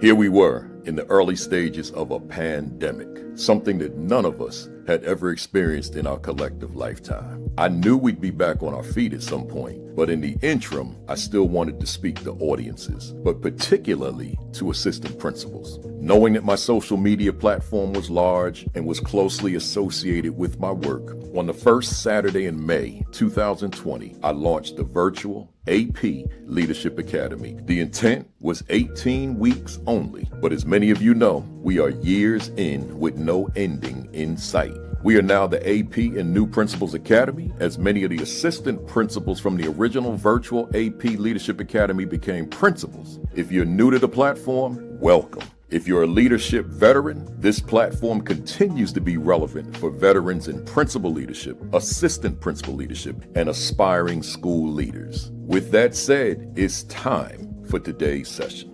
Here we were in the early stages of a pandemic, something that none of us had ever experienced in our collective lifetime. I knew we'd be back on our feet at some point, but in the interim, I still wanted to speak to audiences, but particularly to assistant principals. Knowing that my social media platform was large and was closely associated with my work, on the first Saturday in May 2020, I launched the virtual AP Leadership Academy. The intent was 18 weeks only, but as many of you know, we are years in with no ending in sight. We are now the AP and New Principals Academy, as many of the assistant principals from the original virtual AP Leadership Academy became principals. If you're new to the platform, welcome. If you're a leadership veteran, this platform continues to be relevant for veterans in principal leadership, assistant principal leadership, and aspiring school leaders. With that said, it's time for today's session.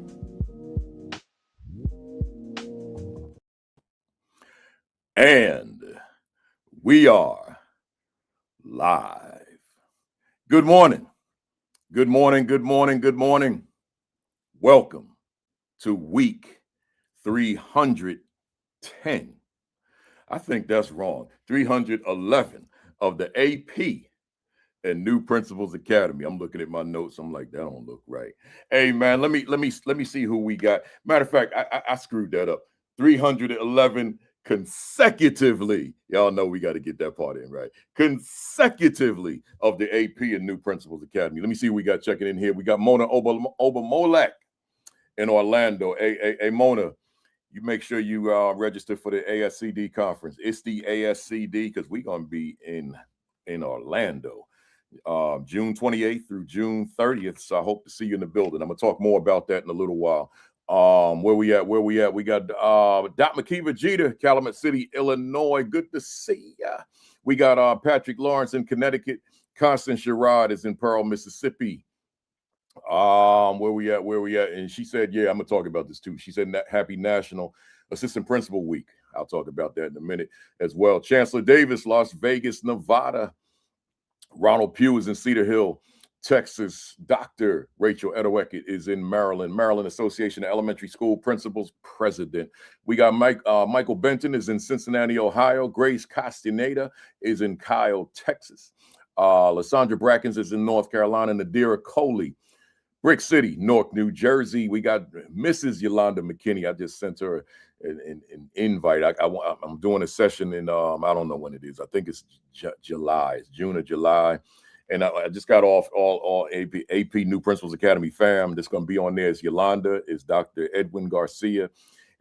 And we are live. Good morning. Good morning. Good morning. Good morning. Welcome to week 310. I think that's wrong. 311 of the AP and New Principals Academy. I'm looking at my notes. I'm like, that don't look right. Hey man, let me see who we got. Matter of fact, I screwed that up. 311 consecutively. Y'all know we got to get that part in, right? Consecutively of the AP and New Principals Academy. Let me see who we got checking in here. We got Mona Monologue in Orlando. Hey, Mona, you make sure you register for the ASCD conference. It's the ASCD because we're going to be in Orlando June 28th through June 30th. So I hope to see you in the building. I'm going to talk more about that in a little while. Where we at? We got Dot McKeever Jeter, Calumet City, Illinois. Good to see ya. We got Patrick Lawrence in Connecticut. Constance Sherrod is in Pearl, Mississippi. Where we at? And she said, yeah, I'm gonna talk about this too. She said happy National Assistant Principal Week. I'll talk about that in a minute as well. Chancellor Davis, Las Vegas, Nevada. Ronald Pugh is in Cedar Hill, Texas. Dr. Rachel Edowek is in Maryland. Maryland Association of Elementary School Principals President. We got Michael Benton is in Cincinnati, Ohio. Grace Castaneda is in Kyle, Texas. Lysandra Brackens is in North Carolina. Nadira Coley, Brick City, Newark, New Jersey. We got Mrs. Yolanda McKinney. I just sent her an invite. I'm doing a session in, I don't know when it is. I think it's July. It's June or July. And I just got off all AP New Principals Academy fam. That's going to be on there is Yolanda, is Dr. Edwin Garcia,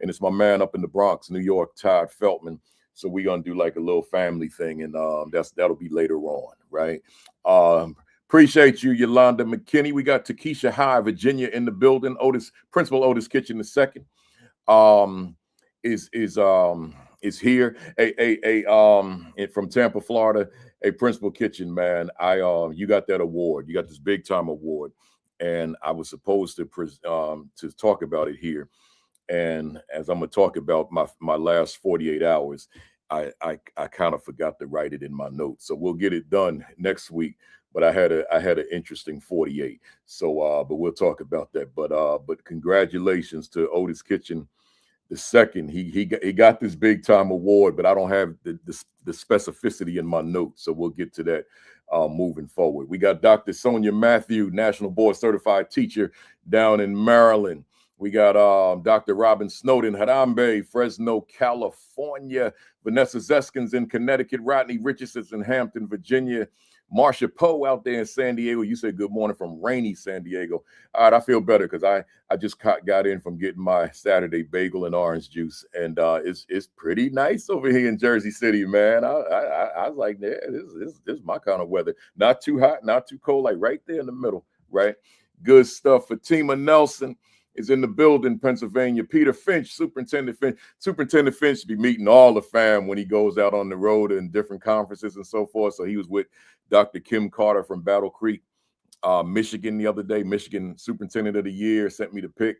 and it's my man up in the Bronx, New York, Todd Feltman. So we're going to do like a little family thing, and that'll be later on, right? Appreciate you, Yolanda McKinney. We got Takesha High, Virginia in the building. Principal Otis Kitchen II is here. From Tampa, Florida. A Principal Kitchen, man. You got that award. You got this big time award, and I was supposed to talk about it here. And as I'm gonna talk about my last 48 hours, I kind of forgot to write it in my notes. So we'll get it done next week. But I had an interesting 48. So but we'll talk about that. But congratulations to Otis Kitchen II. He got this big time award, but I don't have the specificity in my notes. So we'll get to that moving forward. We got Dr. Sonia Matthew, National Board Certified Teacher down in Maryland. We got Dr. Robin Snowden, Harambe, Fresno, California. Vanessa Zeskins in Connecticut. Rodney Richardson's in Hampton, Virginia. Marsha Poe out there in San Diego. You said good morning from rainy San Diego. All right, I feel better because I just got in from getting my Saturday bagel and orange juice, and it's pretty nice over here in Jersey City, man. I was like, yeah, this is my kind of weather. Not too hot, not too cold, like right there in the middle, right? Good stuff. Fatima Nelson is in the building, Pennsylvania. Peter Finch, Superintendent Finch. Superintendent Finch should be meeting all the fam when he goes out on the road in different conferences and so forth. So he was with Dr. Kim Carter from Battle Creek, Michigan the other day. Michigan Superintendent of the Year sent me the pic.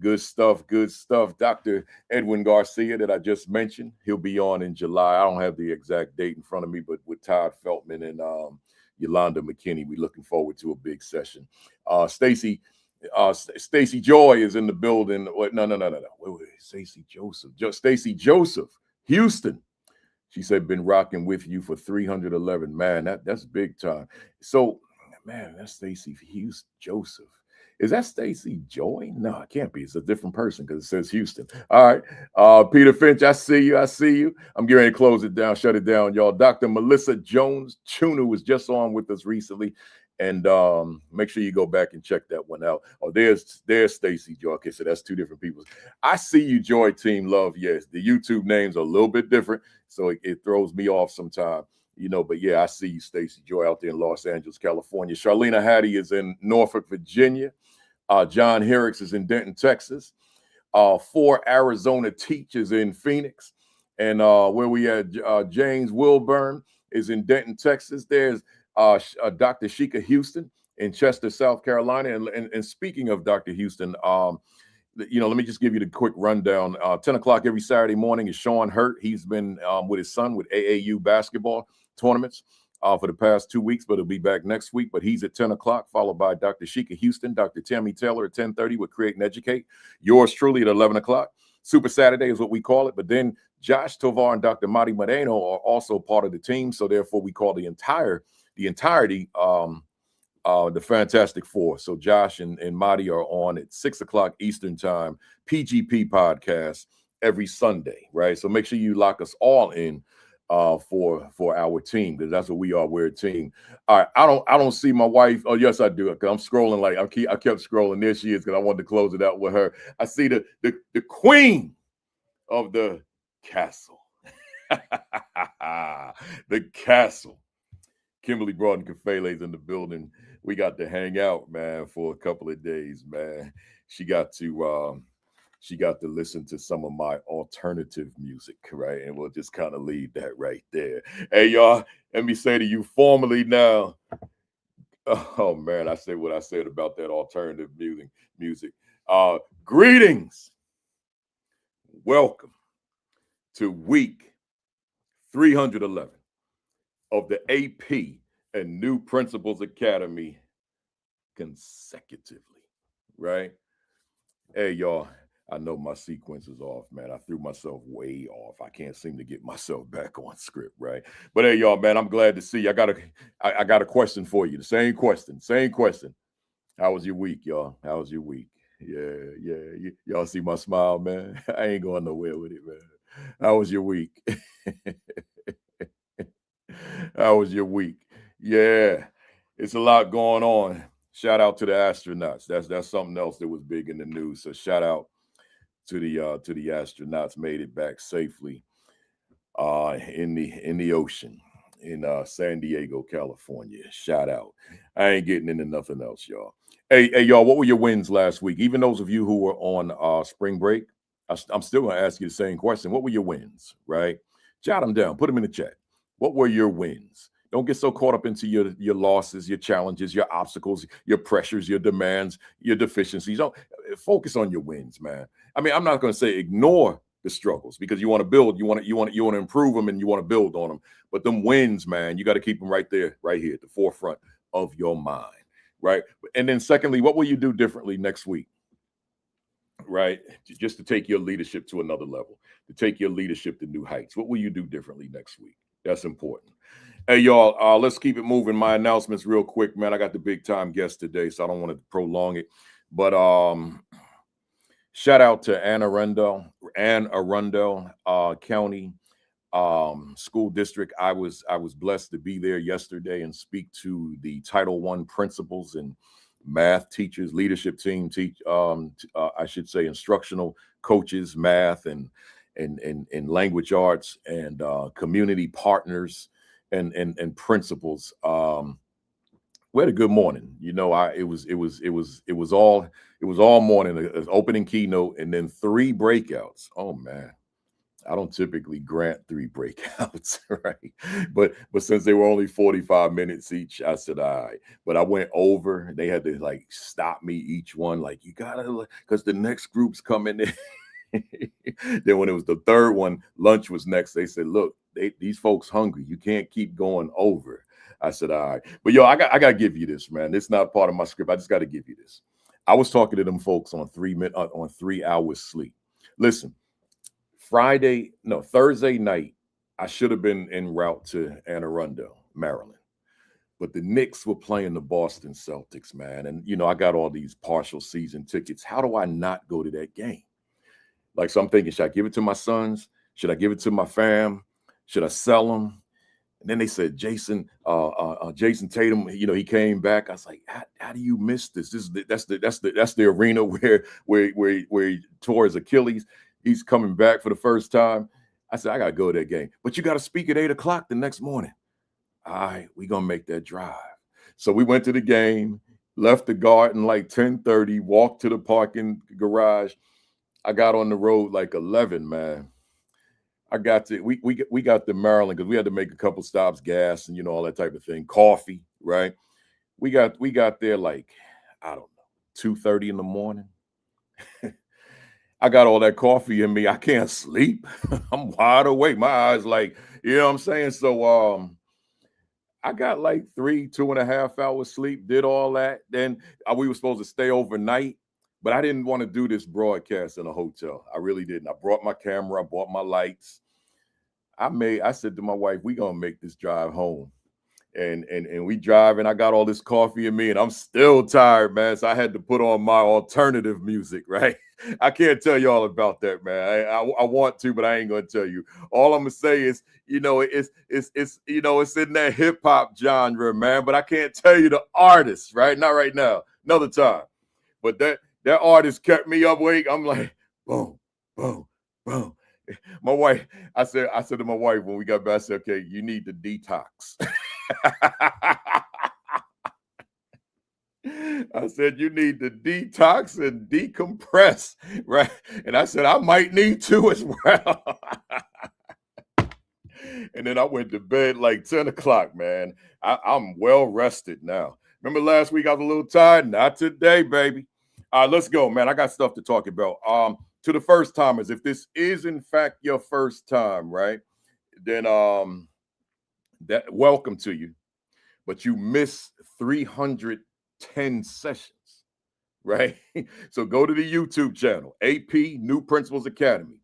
Good stuff, good stuff. Dr. Edwin Garcia that I just mentioned, he'll be on in July. I don't have the exact date in front of me, but with Todd Feltman and Yolanda McKinney, we're looking forward to a big session. Stacy Stacy Joy is in the building. Wait, no. Wait. Stacy Joseph. Stacy Joseph, Houston. She said, been rocking with you for 311. Man, that's big time. So, man, that's Stacy Houston Joseph. Is that Stacy Joy? No, it can't be. It's a different person because it says Houston. All right. Peter Finch, I see you. I'm getting ready to close it down, shut it down, y'all. Dr. Melissa Jones Chunu was just on with us recently. And make sure you go back and check that one out. Oh, there's Stacy Joy. Okay, so that's two different people. I see you, Joy Team Love. Yes, the YouTube names are a little bit different, so it throws me off sometimes. But yeah, I see you, Stacy Joy, out there in Los Angeles, California. Charlena Hattie is in Norfolk, Virginia. John Herricks is in Denton, Texas. 4 Arizona teachers in Phoenix. And where we at, James Wilburn is in Denton, Texas. There's Dr. Sheikah Houston in Chester, South Carolina. And speaking of Dr. Houston, let me just give you the quick rundown. 10 o'clock every Saturday morning is Sean Hurt. He's been with his son with AAU basketball tournaments for the past 2 weeks, but he'll be back next week. But he's at 10 o'clock, followed by Dr. Sheikah Houston, Dr. Tammy Taylor at 10:30 with Create and Educate. Yours truly at 11 o'clock. Super Saturday is what we call it. But then Josh Tovar and Dr. Madi Moreno are also part of the team. So therefore, we call the entirety the Fantastic Four. So Josh and Madi are on at 6 o'clock Eastern time, PGP podcast every Sunday, right? So make sure you lock us all in for our team, because that's what we are. We're a team. All right, I don't see my wife. Oh yes, I do. I'm scrolling like I kept scrolling. There she is, because I wanted to close it out with her. I see the queen of the castle, the castle. Kimberly Broughton Kafele is in the building. We got to hang out, man, for a couple of days, man. She got to listen to some of my alternative music, right? And we'll just kind of leave that right there. Hey, y'all, let me say to you formally now. Oh man, I said what I said about that alternative music. Greetings. Welcome to week 311 of the AP and New Principals Academy consecutively, right? Hey, y'all, I know my sequence is off, man. I threw myself way off. I can't seem to get myself back on script, right? But hey, y'all, man, I'm glad to see you. I got a question for you. The same question. How was your week, y'all? How was your week? Yeah. Y'all see my smile, man? I ain't going nowhere with it, man. How was your week? How was your week? Yeah, it's a lot going on. Shout out to the astronauts. That's something else that was big in the news. So shout out to the astronauts. Made it back safely in the ocean in San Diego, California. Shout out. I ain't getting into nothing else, y'all. Hey, y'all, what were your wins last week? Even those of you who were on spring break, I'm still going to ask you the same question. What were your wins, right? Jot them down. Put them in the chat. What were your wins? Don't get so caught up into your losses, your challenges, your obstacles, your pressures, your demands, your deficiencies. Don't focus on your wins, man. I mean, I'm not going to say ignore the struggles, because you want to build, you want to improve them, and you want to build on them. But them wins, man, you got to keep them right there, right here at the forefront of your mind, right? And then secondly, what will you do differently next week? Right? Just to take your leadership to another level, to take your leadership to new heights. What will you do differently next week? That's important. Hey, y'all, let's keep it moving. My announcements real quick, man. I got the big time guest today, so I don't want to prolong it. But shout out to Anne Arundel County School District. I was blessed to be there yesterday and speak to the Title I principals and math teachers, leadership team, I should say instructional coaches, math and language arts, and community partners and principals. We had a good morning. It was all morning, an opening keynote, and then 3 breakouts. Oh man, I don't typically grant 3 breakouts, right? But since they were only 45 minutes each, I said, all right. But I went over. They had to like stop me each one, like, you gotta, because the next group's coming in. Then when it was the third one, lunch was next. They said, look, these folks hungry. You can't keep going over. I said, all right. But yo, I got to give you this, man. It's not part of my script. I just got to give you this. I was talking to them folks on 3 hours sleep. Listen, Thursday night, I should have been en route to Anne Arundel, Maryland. But the Knicks were playing the Boston Celtics, man. And, I got all these partial season tickets. How do I not go to that game? Like, so I'm thinking, should I give it to my sons? Should I give it to my fam? Should I sell them? And then they said, Jason Tatum, he came back. I was like, how do you miss this? That's the arena where he tore his Achilles. He's coming back for the first time. I said, I gotta go to that game. But you got to speak at 8 o'clock the next morning. All right, we're gonna make that drive. So we went to the game, left the garden like 10:30, walked to the parking garage. I got on the road like 11, man. I got to we got to Maryland because we had to make a couple stops, gas and all that type of thing, coffee, right? We got there like, I don't know, 2:30 in the morning. I got all that coffee in me. I can't sleep. I'm wide awake. My eyes like, you know what I'm saying? So I got like 2.5 hours sleep, did all that. Then we were supposed to stay overnight, but I didn't want to do this broadcast in a hotel. I really didn't. I brought my camera, I bought my lights. I said to my wife, we gonna make this drive home. And we drive, and I got all this coffee in me, and I'm still tired, man. So I had to put on my alternative music, right? I can't tell you all about that, man. I want to, but I ain't gonna tell you. All I'm gonna say is, it's in that hip hop genre, man. But I can't tell you the artist, right? Not right now. Another time. But that artist kept me awake. I'm like, boom, boom, boom. My wife, I said to my wife when we got back, I said, okay, you need to detox. I said, you need to detox and decompress, right? And I said, I might need to as well. And then I went to bed like 10 o'clock, man. I'm well rested now. Remember last week I was a little tired? Not today, baby. All right, let's go, man. I got stuff to talk about. To the first timers, if this is in fact your first time, right? Then that welcome to you. But you missed 310 sessions, right? So go to the YouTube channel, AP New Principals Academy.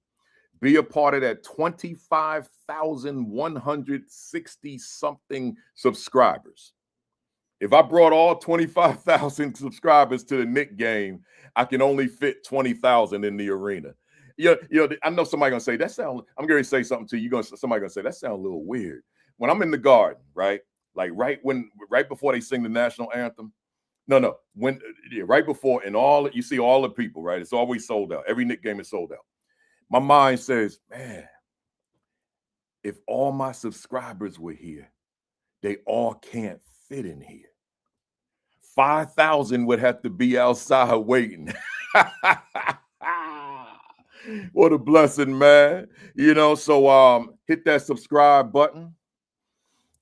Be a part of that 25,160 something subscribers. If I brought all 25,000 subscribers to the Knick game, I can only fit 20,000 in the arena. I know somebody gonna say I'm going to say something to you. Somebody gonna say that sounds a little weird. When I'm in the garden, right? Like right before they sing the national anthem. Right before, and you see all the people, right? It's always sold out. Every Knick game is sold out. My mind says, man, if all my subscribers were here, they all can't fit in here. 5,000 would have to be outside waiting. What a blessing, man. So hit that subscribe button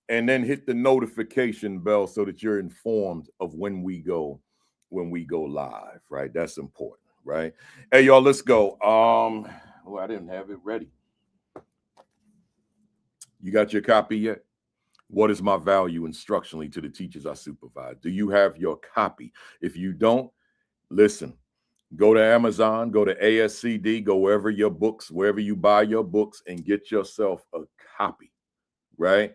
and then hit the notification bell so that you're informed of when we go live, right? That's important, right? Hey, y'all, let's go. I didn't have it ready. You got your copy yet? What is my value instructionally to the teachers I supervise? Do you have your copy? If you don't, listen, go to Amazon, go to ASCD, go wherever you buy your books and get yourself a copy, right?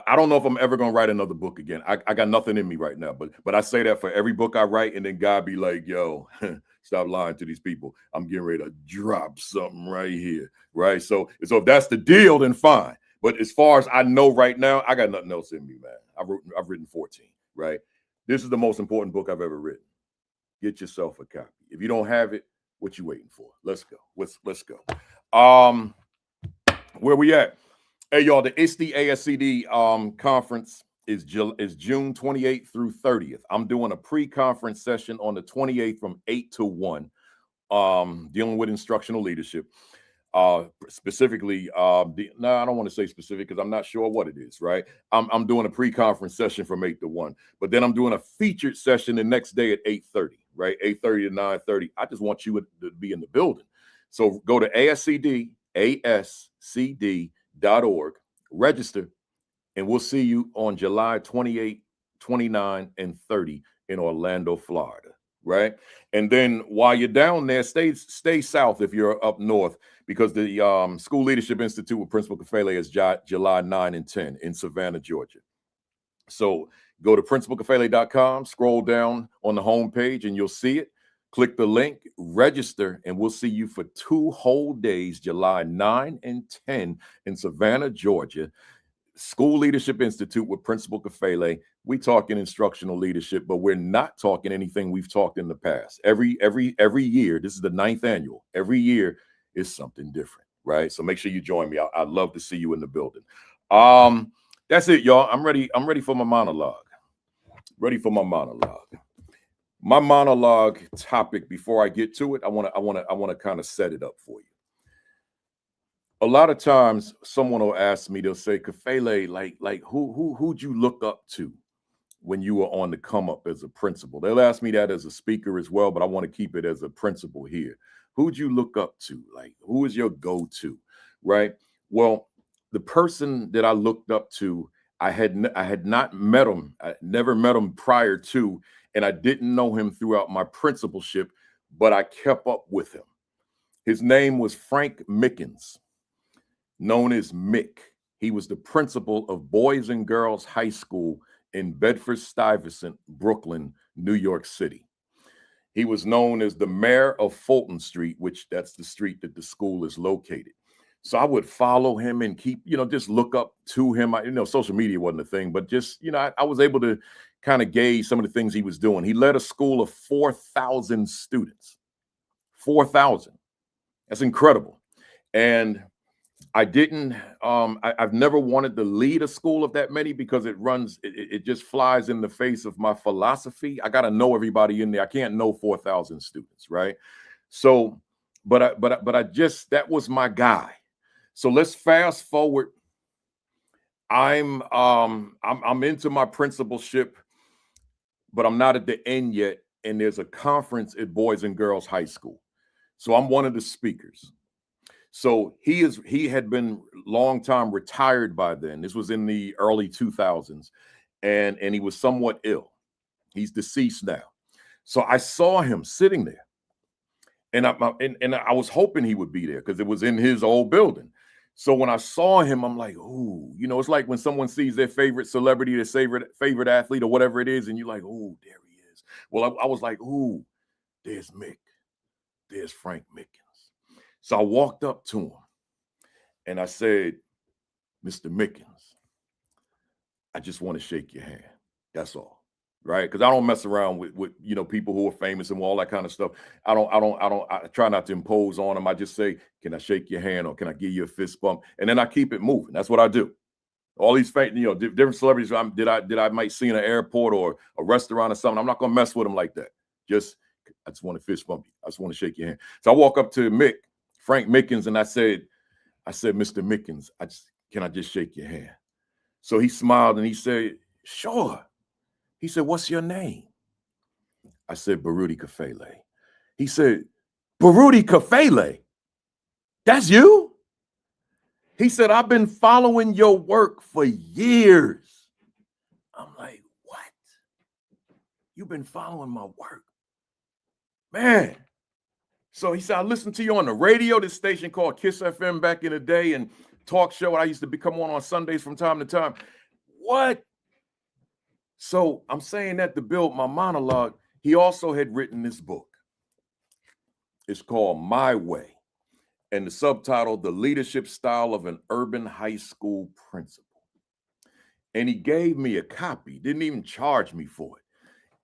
I don't know if I'm ever going to write another book again. I got nothing in me right now, but I say that for every book I write, and then God be like, yo, stop lying to these people. I'm getting ready to drop something right here, right? So if that's the deal, then fine. But as far as I know right now, I got nothing else in me, man. I've written 14, right? This is the most important book I've ever written. Get yourself a copy. If you don't have it, what you waiting for? Let's go. Let's go. Where we at? Hey, y'all, the ISTE ASCD conference is June 28th through 30th. I'm doing a pre-conference session on the 28th from 8 to 1, dealing with instructional leadership. Specifically, I don't want to say specific because I'm not sure what it is, right? I'm doing a pre-conference session from 8 to 1, but then I'm doing a featured session the next day at 8:30, right? 8:30 to 9:30. I just want you to be in the building. So go to ASCD.org, register, and we'll see you on July 28, 29, and 30 in Orlando, Florida. right? And then while you're down there, stay south if you're up north, because the School Leadership Institute with Principal Kafele is July 9 and 10 in Savannah, Georgia. So go to principalkafele.com, scroll down on the homepage, and you'll see it. Click the link, register, and we'll see you for 2 whole days, July 9 and 10 in Savannah, Georgia. School Leadership Institute with Principal Kafele. We talking instructional leadership, but we're not talking anything we've talked in the past. Every year, this is the 9th annual. Every year is something different, right? So make sure you join me. I'd love to see you in the building. That's it, y'all. I'm ready for my monologue. Ready for my monologue. My monologue topic, before I get to it, I want to kind of set it up for you. A lot of times someone will ask me, they'll say, Kafele, like who'd you look up to when you were on the come up as a principal? They'll ask me that as a speaker as well, but I want to keep it as a principal here. Who'd you look up to? Like, who is your go-to, right? Well, the person that I looked up to, I had not met him. I never met him prior to, and I didn't know him throughout my principalship, but I kept up with him. His name was Frank Mickens, known as Mick. He was the principal of Boys and Girls High School in Bedford-Stuyvesant, Brooklyn, New York City. He was known as the mayor of Fulton Street, which that's the street that the school is located. So I would follow him and keep, just look up to him. Social media wasn't a thing, but just, I was able to kind of gauge some of the things he was doing. He led a school of 4,000 students. 4,000. That's incredible. And I didn't, I've never wanted to lead a school of that many, because it just flies in the face of my philosophy. I got to know everybody in there. I can't know 4,000 students, right? So, but that was my guy. So let's fast forward. I'm into my principalship, but I'm not at the end yet. And there's a conference at Boys and Girls High School. So I'm one of the speakers. So he had been long time retired by then. This was in the early 2000s, and he was somewhat ill. He's deceased now. So I saw him sitting there, and I was hoping he would be there because it was in his old building. So when I saw him, I'm like, ooh, it's like when someone sees their favorite celebrity, their favorite athlete, or whatever it is, and you're like, ooh, there he is. Well, I was like, ooh, there's Mick, there's Frank Mickens. So I walked up to him and I said, Mr. Mickens, I just want to shake your hand. That's all. Right? Because I don't mess around with people who are famous and all that kind of stuff. I try not to impose on them. I just say, can I shake your hand, or can I give you a fist bump? And then I keep it moving. That's what I do. All these different celebrities I might see in an airport or a restaurant or something, I'm not gonna mess with them like that. I just want to fist bump you. I just want to shake your hand. So I walk up to Frank Mickens, and I said, Mr. Mickens, can I just shake your hand? So he smiled and he said, sure. He said, what's your name? I said, Baruti Kafele. He said, Baruti Kafele? That's you? He said, I've been following your work for years. I'm like, what? You've been following my work? Man. So he said, I listened to you on the radio, this station called Kiss FM back in the day, and talk show. I used to come on Sundays from time to time. What? So I'm saying that to build my monologue. He also had written this book. It's called My Way, and the subtitle, The Leadership Style of an Urban High School Principal. And he gave me a copy, didn't even charge me for it.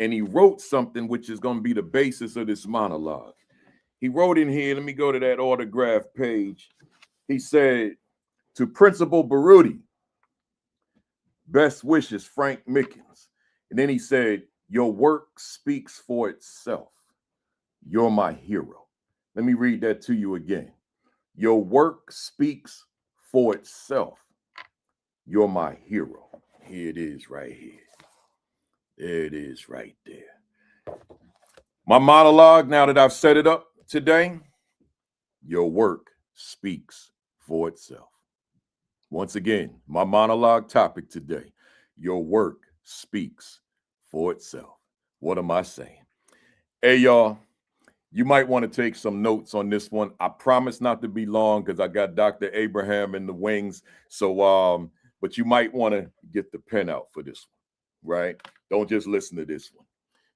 And he wrote something which is going to be the basis of this monologue. He wrote in here, let me go to that autograph page. He said, to Principal Baruti, best wishes, Frank Mickens. And then he said, your work speaks for itself. You're my hero. Let me read that to you again. Your work speaks for itself. You're my hero. Here it is right here. There it is right there. My monologue, now that I've set it up today, your work speaks for itself. Once again, my monologue topic today, your work speaks for itself. What am I saying? Hey, y'all, you might want to take some notes on this one. I promise not to be long because I got Dr. Abraham in the wings. So, but you might want to get the pen out for this one, right? Don't just listen to this one.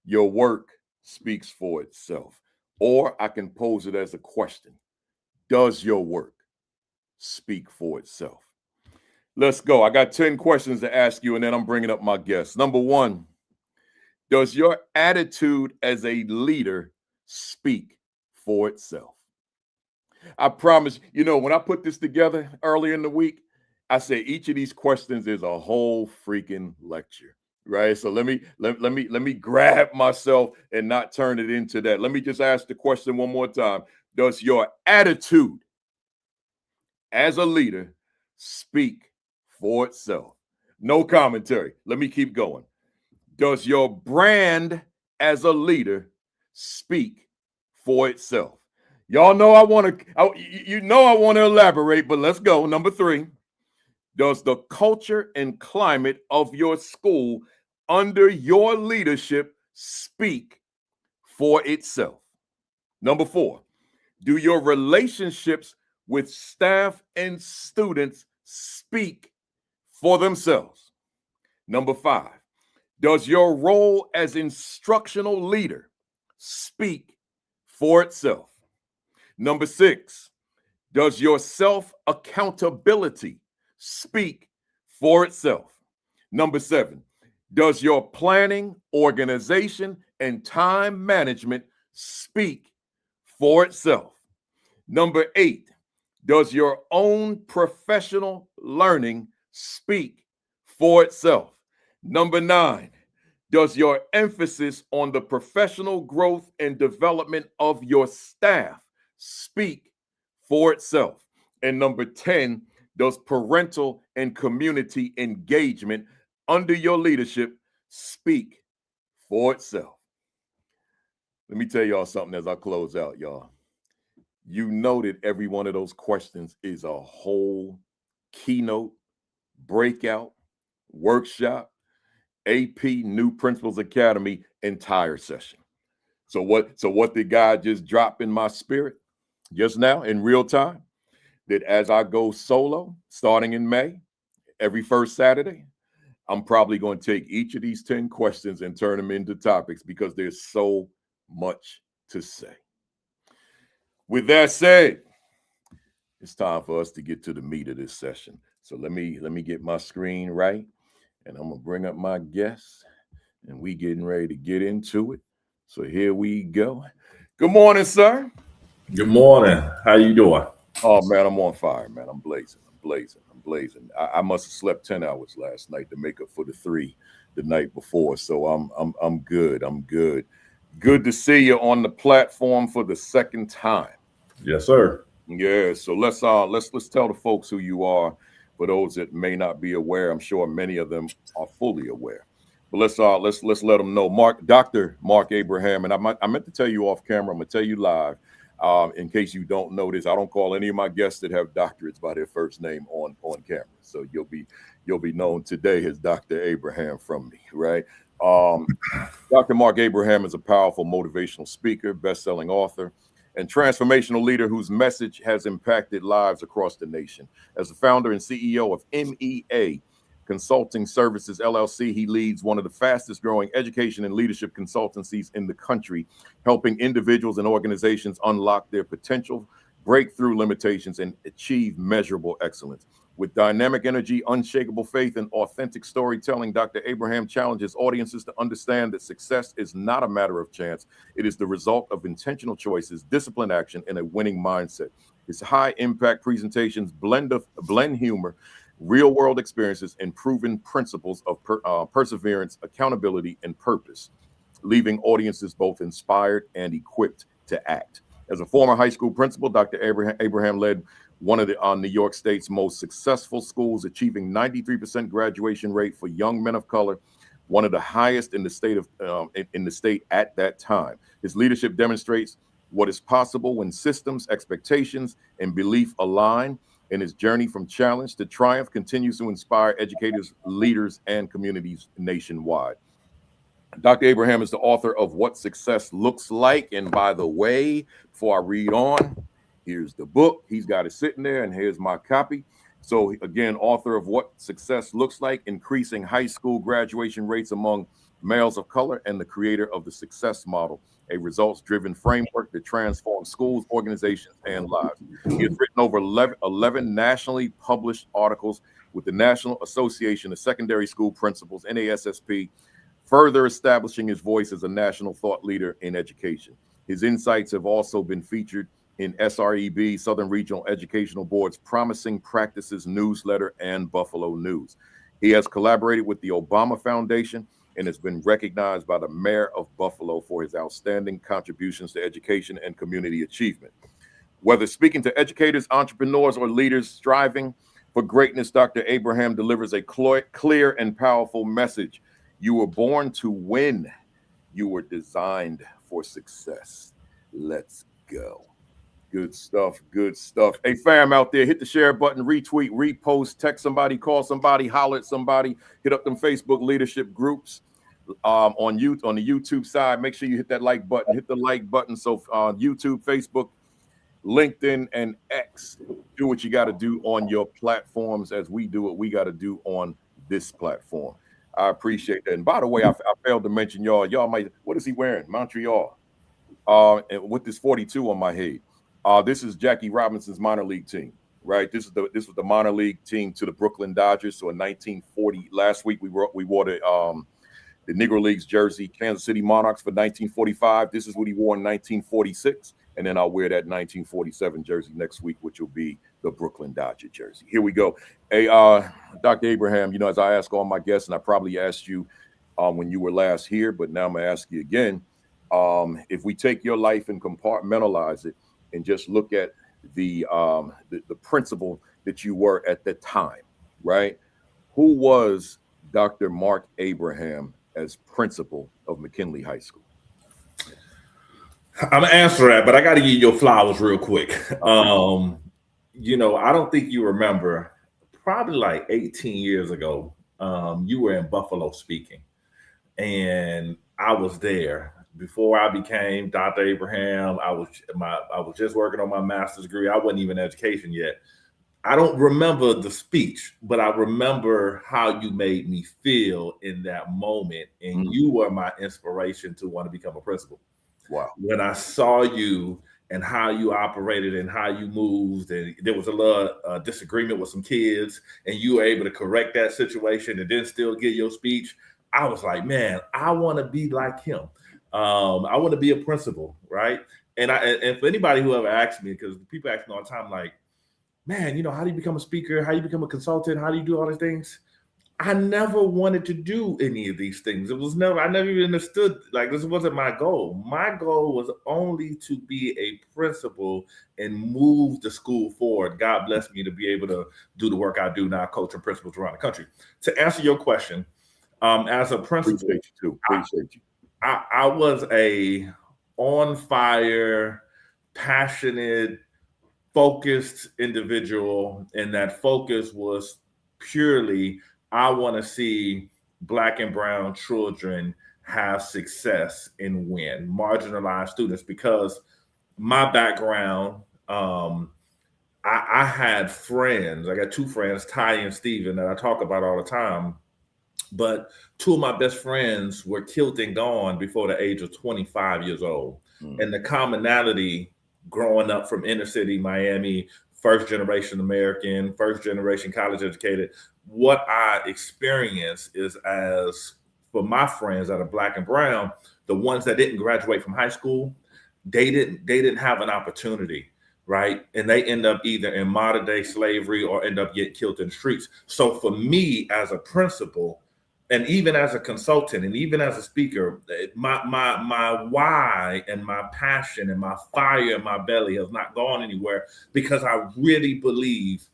Your work speaks for itself. Or I can pose it as a question. Does your work speak for itself? Let's go. I got 10 questions to ask you, and then I'm bringing up my guests. Number one, does your attitude as a leader speak for itself? I promise, when I put this together earlier in the week, I say each of these questions is a whole freaking lecture, right? So let me grab myself and not turn it into that. Let me just ask the question one more time. Does your attitude as a leader speak for itself? No commentary. Let me keep going. Does your brand as a leader speak for itself? Y'all know I want to elaborate, but let's go. Number three, does the culture and climate of your school under your leadership speak for itself? Number four, do your relationships with staff and students speak for themselves? Number five, does your role as instructional leader speak for itself? Number six, does your self-accountability speak for itself? Number seven, does your planning, organization, and time management speak for itself? Number eight, does your own professional learning speak for itself? Number nine, does your emphasis on the professional growth and development of your staff speak for itself? And number 10, does parental and community engagement under your leadership speak for itself? Let me tell y'all something as I close out, y'all. You know that every one of those questions is a whole keynote, breakout, workshop, AP New Principals Academy entire session. So what did God just drop in my spirit just now in real time? That as I go solo, starting in May, every first Saturday, I'm probably going to take each of these 10 questions and turn them into topics because there's so much to say. With that said, it's time for us to get to the meat of this session. So let me get my screen right, and I'm gonna bring up my guests, and we getting ready to get into it. So here we go. Good morning, sir. Good morning. How you doing? Oh man, I'm on fire, man. I'm blazing. I must have slept 10 hours last night to make up for the 3 the night before. So I'm good. I'm good. Good to see you on the platform for the second time. Yes, sir. Yeah, so let's tell the folks who you are. For those that may not be aware, I'm sure many of them are fully aware. But let's let them know. Dr. Marck Abraham, and I meant to tell you off camera. I'm gonna tell you live, in case you don't know this. I don't call any of my guests that have doctorates by their first name on camera. So you'll be known today as Dr. Abraham from me, right? Dr. Marck Abraham is a powerful motivational speaker, best-selling author, and transformational leader whose message has impacted lives across the nation. As the founder and CEO of MEA Consulting Services, LLC, he leads one of the fastest growing education and leadership consultancies in the country, helping individuals and organizations unlock their potential, break through limitations, and achieve measurable excellence. With dynamic energy, unshakable faith, and authentic storytelling, Dr. Abraham challenges audiences to understand that success is not a matter of chance. It is the result of intentional choices, disciplined action, and a winning mindset. His high-impact presentations blend humor, real-world experiences, and proven principles of perseverance, accountability, and purpose, leaving audiences both inspired and equipped to act. As a former high school principal, Dr. Abraham led one of New York State's most successful schools, achieving 93% graduation rate for young men of color, one of the highest in the state at that time. His leadership demonstrates what is possible when systems, expectations, and belief align. And his journey from challenge to triumph continues to inspire educators, leaders, and communities nationwide. Dr. Abraham is the author of What Success Looks Like. And by the way, before I read on, here's the book. He's got it sitting there, and here's my copy. So, again, author of What Success Looks Like, Increasing High School Graduation Rates Among Males of Color, and the creator of the Success Model, a results-driven framework that transforms schools, organizations, and lives. He has written over 11 nationally published articles with the National Association of Secondary School Principals, NASSP, further establishing his voice as a national thought leader in education. His insights have also been featured in SREB, Southern Regional Educational Board's Promising Practices newsletter and Buffalo News. He has collaborated with the Obama Foundation and has been recognized by the mayor of Buffalo for his outstanding contributions to education and community achievement. Whether speaking to educators, entrepreneurs, or leaders striving for greatness, Dr. Abraham delivers a clear and powerful message. You were born to win. You were designed for success. Let's go. Good stuff. Good stuff. Hey, fam out there, hit the share button, retweet, repost, text somebody, call somebody, holler at somebody, hit up them Facebook leadership groups on the YouTube side. Make sure you hit that like button, hit the like button. So YouTube, Facebook, LinkedIn, and X, do what you got to do on your platforms as we do what we got to do on this platform. I appreciate that. And by the way, I failed to mention y'all might, what is he wearing? Montreal. And with this 42 on my head. This is Jackie Robinson's minor league team, right? This was the minor league team to the Brooklyn Dodgers. So in 1940, last week we wore the Negro Leagues jersey, Kansas City Monarchs for 1945. This is what he wore in 1946. And then I'll wear that 1947 jersey next week, which will be the Brooklyn Dodger jersey. Here we go. Hey, Dr. Abraham, you know, as I ask all my guests, and I probably asked you when you were last here, but now I'm going to ask you again. If we take your life and compartmentalize it and just look at the principal that you were at the time, right? Who was Dr. Marck Abraham as principal of McKinley High School? I'm gonna answer that, but I got to give you your flowers real quick. You know, I don't think you remember, probably like 18 years ago, you were in Buffalo speaking, and I was there before I became Dr. Abraham. I was just working on my master's degree. I wasn't even in education yet. I don't remember the speech, but I remember how you made me feel in that moment, and you were my inspiration to want to become a principal. Wow. When I saw you and how you operated and how you moved, and there was a little disagreement with some kids, and you were able to correct that situation and then still get your speech, I was like, man, I want to be like him. I want to be a principal, right? And for anybody who ever asked me, because people ask me all the time, like, man, you know, how do you become a speaker? How do you become a consultant? How do you do all these things? I never wanted to do any of these things. I never even understood, like, this wasn't my goal. My goal was only to be a principal and move the school forward. God bless me to be able to do the work I do now, coaching principals around the country. To answer your question, as a principal, Appreciate you. I was a on fire, passionate, focused individual, and that focus was purely, I want to see Black and brown children have success and win, marginalized students, because my background, I had friends. I got two friends, Ty and Steven, that I talk about all the time. But two of my best friends were killed and gone before the age of 25 years old. And the commonality growing up from inner city Miami, first generation American, first generation college educated, what I experienced is, as for my friends that are Black and brown, the ones that didn't graduate from high school, they didn't have an opportunity, right? And they end up either in modern day slavery or end up getting killed in the streets. So for me as a principal, and even as a consultant and even as a speaker, my why and my passion and my fire in my belly has not gone anywhere, because I really believe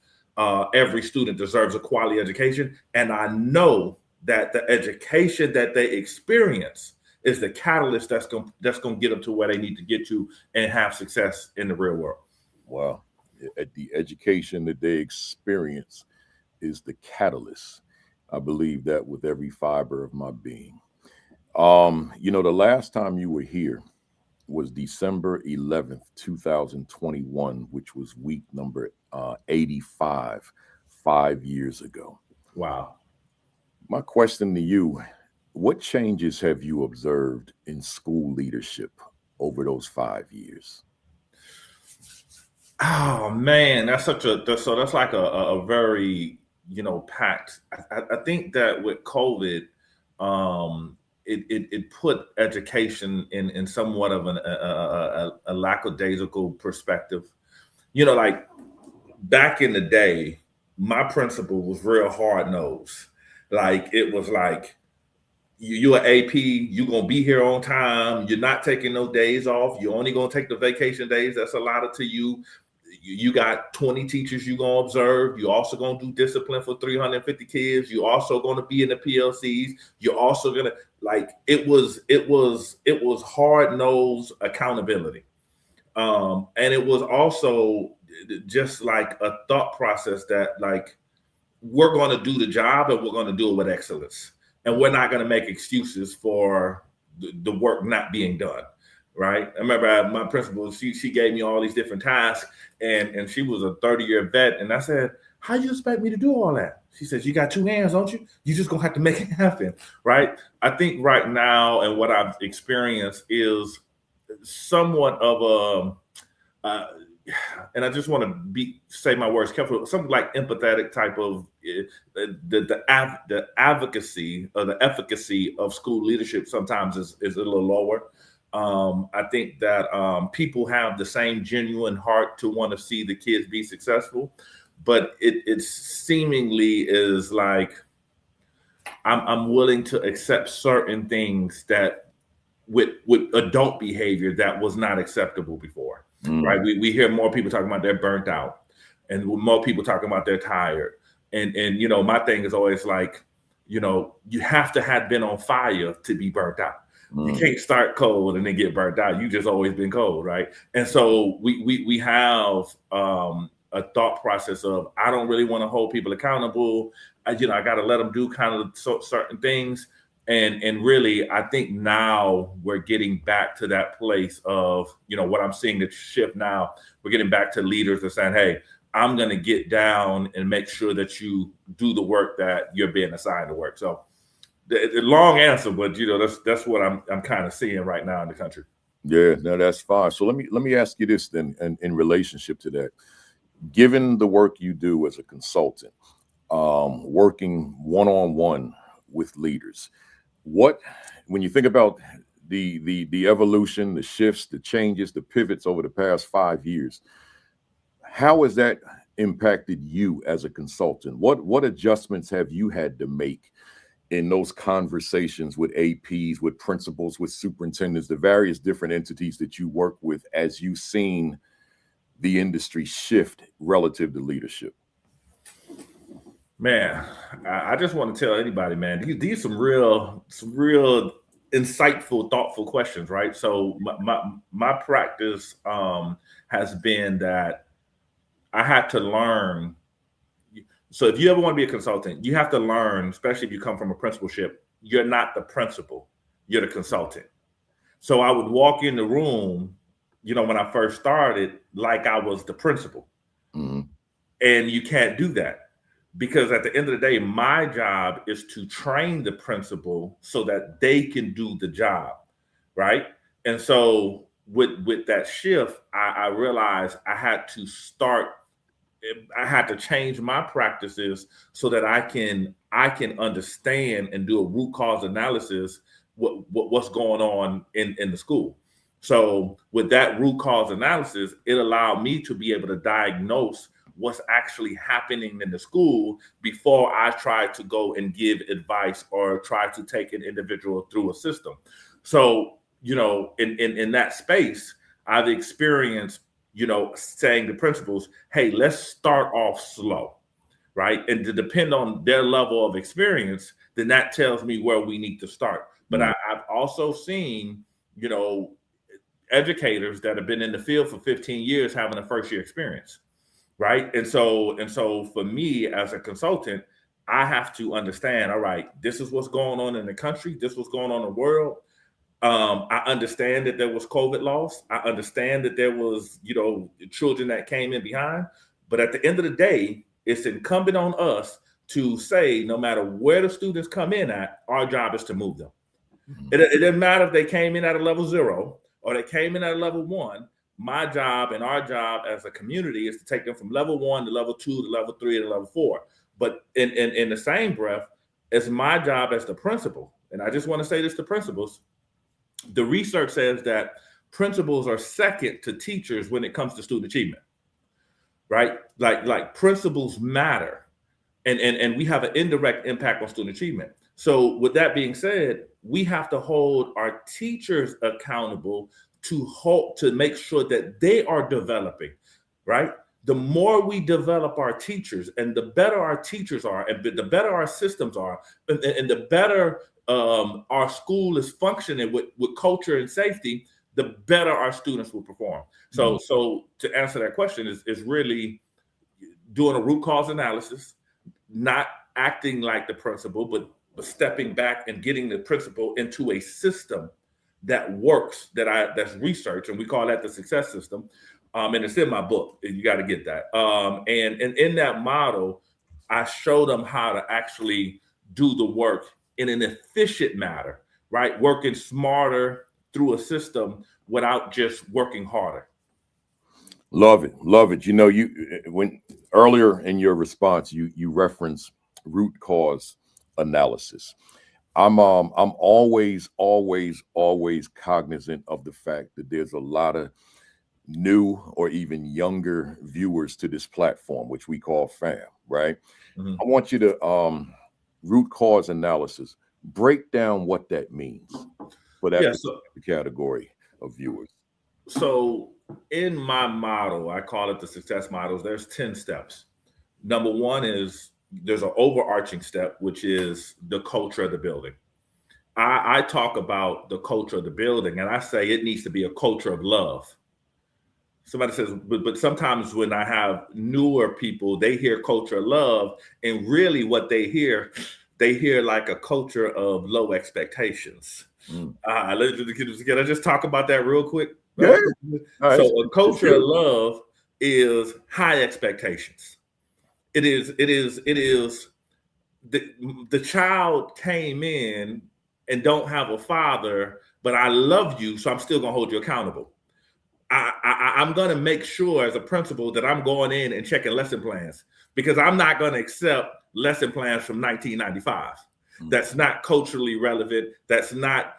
every student deserves a quality education. And I know that the education that they experience is the catalyst that's going to get them to where they need to get to and have success in the real world. Wow. The education that they experience is the catalyst. I believe that with every fiber of my being. The last time you were here was December 11th, 2021, which was week number 85, 5 years ago. Wow. My question to you, what changes have you observed in school leadership over those 5 years? Oh man, that's like a very packed. I think that with COVID, it put education in somewhat of a lackadaisical perspective. Like back in the day, my principal was real hard nosed. Like it was like you're an AP, you're gonna be here on time. You're not taking no days off. You're only gonna take the vacation days that's allotted to you. You got 20 teachers you're gonna observe. You're also gonna do discipline for 350 kids. You're also gonna be in the PLCs. You're also gonna like it was hard nosed accountability. And it was also just like a thought process that like we're going to do the job and we're going to do it with excellence, and we're not going to make excuses for the work not being done. Right. I remember my principal, she gave me all these different tasks, and she was a 30-year vet. And I said, how you expect me to do all that? She says, you got two hands, don't you? You just going to have to make it happen. Right. I think right now, and what I've experienced is somewhat of a, and I just want to say my words careful, something like empathetic type of the advocacy or the efficacy of school leadership sometimes is a little lower. I think that people have the same genuine heart to want to see the kids be successful, but it seemingly is like I'm willing to accept certain things that with adult behavior that was not acceptable before. Right? We hear more people talking about they're burnt out, and more people talking about they're tired. And my thing is always like, you have to have been on fire to be burnt out. You can't start cold and then get burnt out. You just always been cold, right? And so we have a thought process of I don't really want to hold people accountable. I got to let them do kind of certain things. And really, I think now we're getting back to that place of, what I'm seeing the shift now. We're getting back to leaders that are saying, hey, I'm going to get down and make sure that you do the work that you're being assigned to work. So the long answer, but that's what I'm kind of seeing right now in the country. Yeah, no, that's fine. So let me ask you this then, and in relationship to that, given the work you do as a consultant, working one-on-one with leaders, when you think about the evolution, the shifts, the changes, the pivots over the past 5 years, how has that impacted you as a consultant? What adjustments have you had to make in those conversations with APs, with principals, with superintendents, the various different entities that you work with, as you've seen the industry shift relative to leadership? Man, I just want to tell anybody, man, these some real insightful, thoughtful questions, right? So my practice has been that I had to learn. So if you ever want to be a consultant, you have to learn, especially if you come from a principalship, you're not the principal, you're the consultant. So I would walk in the room, when I first started, like I was the principal. Mm-hmm. And you can't do that. Because at the end of the day, my job is to train the principal so that they can do the job, right? And so with that shift, I realized I had to change my practices so that I can understand and do a root cause analysis what's going on in the school. So with that root cause analysis, it allowed me to be able to diagnose what's actually happening in the school before I try to go and give advice or try to take an individual through a system. So, in that space, I've experienced, saying to principals, hey, let's start off slow, right? And to depend on their level of experience, then that tells me where we need to start. But I've also seen, educators that have been in the field for 15 years having a first year experience. Right. And so for me as a consultant, I have to understand, all right, this is what's going on in the country. This is what's going on in the world. I understand that there was COVID loss. I understand that there was, children that came in behind. But at the end of the day, it's incumbent on us to say, no matter where the students come in at, our job is to move them. It doesn't matter if they came in at a level 0 or they came in at a level 1. My job and our job as a community is to take them from level 1 to level 2 to level 3 to level 4. But in the same breath, it's my job as the principal. And I just want to say this to principals. The research says that principals are second to teachers when it comes to student achievement, right? Like principals matter, and we have an indirect impact on student achievement. So with that being said, we have to hold our teachers accountable to make sure that they are developing, right? The more we develop our teachers and the better our teachers are, and the better our systems are, and the better our school is functioning with culture and safety, the better our students will perform. So to answer that question is really doing a root cause analysis, not acting like the principal, but stepping back and getting the principal into a system that works, that's research, and we call that the success system. And it's in my book, and you got to get that. And in that model, I show them how to actually do the work in an efficient manner, right? Working smarter through a system without just working harder. Love it. Love it. When earlier in your response, you reference root cause analysis. I'm always cognizant of the fact that there's a lot of new or even younger viewers to this platform, which we call fam, right? Mm-hmm. I want you to root cause analysis, break down what that means for that category of viewers. So in my model, I call it the success models. There's 10 steps. Number 1 is there's an overarching step, which is the culture of the building. I talk about the culture of the building, and I say it needs to be a culture of love. Somebody says, but sometimes when I have newer people, they hear culture of love, and really what they hear like a culture of low expectations. Can I just talk about that real quick? Yeah. So a culture of love is high expectations. It is the child came in and don't have a father, but I love you, so I'm still gonna hold you accountable. I'm gonna make sure as a principal that I'm going in and checking lesson plans, because I'm not gonna accept lesson plans from 1995. That's not culturally relevant. That's not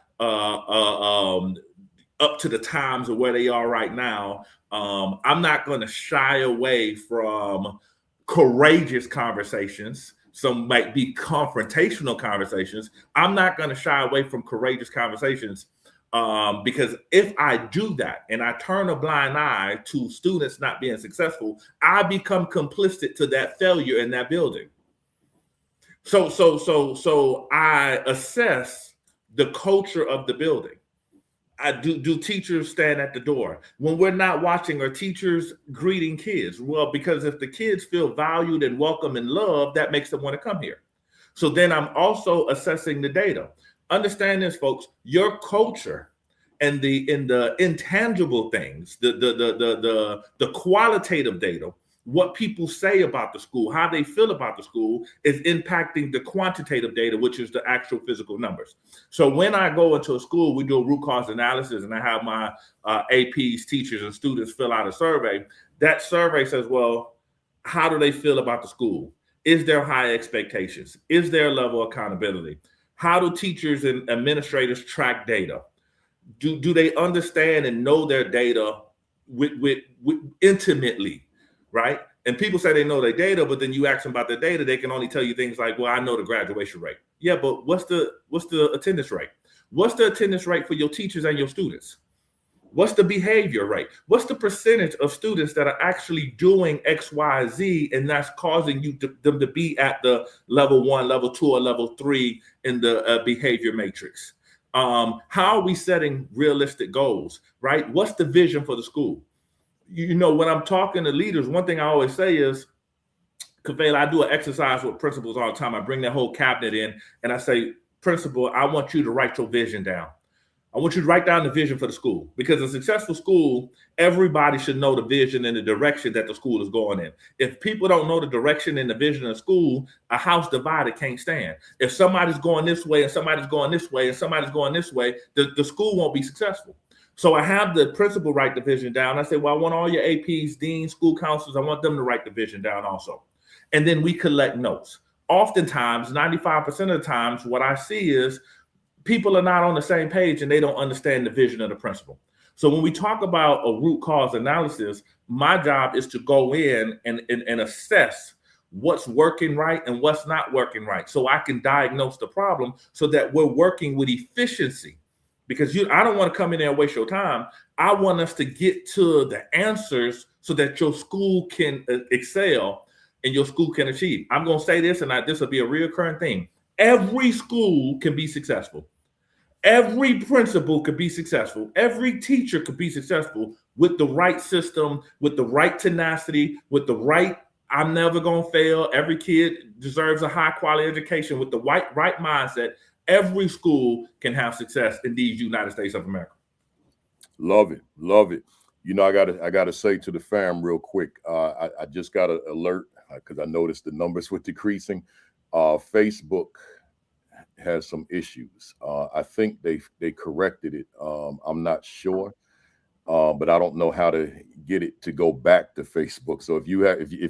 up to the times of where they are right now. I'm not gonna shy away from courageous conversations. Some might be confrontational conversations. I'm not going to shy away from courageous conversations, because if I do that and I turn a blind eye to students not being successful, I become complicit to that failure in that building. So I assess the culture of the building. Do teachers stand at the door when we're not watching? Are teachers greeting kids? Well, because if the kids feel valued and welcome and loved, that makes them want to come here. So then I'm also assessing the data. Understand this, folks. Your culture and the intangible things, the qualitative data, what people say about the school, how they feel about the school, is impacting the quantitative data, which is the actual physical numbers. So when I go into a school, we do a root cause analysis, and I have my APs, teachers, and students fill out a survey. That survey says, well, how do they feel about the school? Is there high expectations? Is there a level of accountability? How do teachers and administrators track data? Do they understand and know their data with intimately? Right? And people say they know their data, but then you ask them about their data, they can only tell you things like, well, I know the graduation rate. Yeah, but what's the attendance rate? What's the attendance rate for your teachers and your students? What's the behavior rate? What's the percentage of students that are actually doing X, Y, Z, and that's causing them to be at the level 1, level 2, or level 3 in the behavior matrix? How are we setting realistic goals, right? What's the vision for the school? When I'm talking to leaders, one thing I always say is, Kafele, I do an exercise with principals all the time. I bring that whole cabinet in and I say, principal, I want you to write your vision down. I want you to write down the vision for the school, because a successful school, everybody should know the vision and the direction that the school is going in. If people don't know the direction and the vision of the school, a house divided can't stand. If somebody's going this way and somebody's going this way and somebody's going this way, the school won't be successful. So I have the principal write the vision down. I say, well, I want all your APs, deans, school counselors, I want them to write the vision down also. And then we collect notes. Oftentimes, 95% of the times, what I see is people are not on the same page and they don't understand the vision of the principal. So when we talk about a root cause analysis, my job is to go in and assess what's working right and what's not working right, so I can diagnose the problem so that we're working with efficiency. Because I don't want to come in there and waste your time. I want us to get to the answers so that your school can excel and your school can achieve. I'm going to say this, and this will be a recurring thing. Every school can be successful. Every principal could be successful. Every teacher could be successful with the right system, with the right tenacity, with the right, I'm never going to fail. Every kid deserves a high quality education with the right mindset. Every school can have success in these United States of America. Love it. Love it. You know, I gotta say to the fam real quick, I just got an alert because I noticed the numbers were decreasing. Facebook has some issues. I think they corrected it. I'm not sure, but I don't know how to get it to go back to Facebook. So if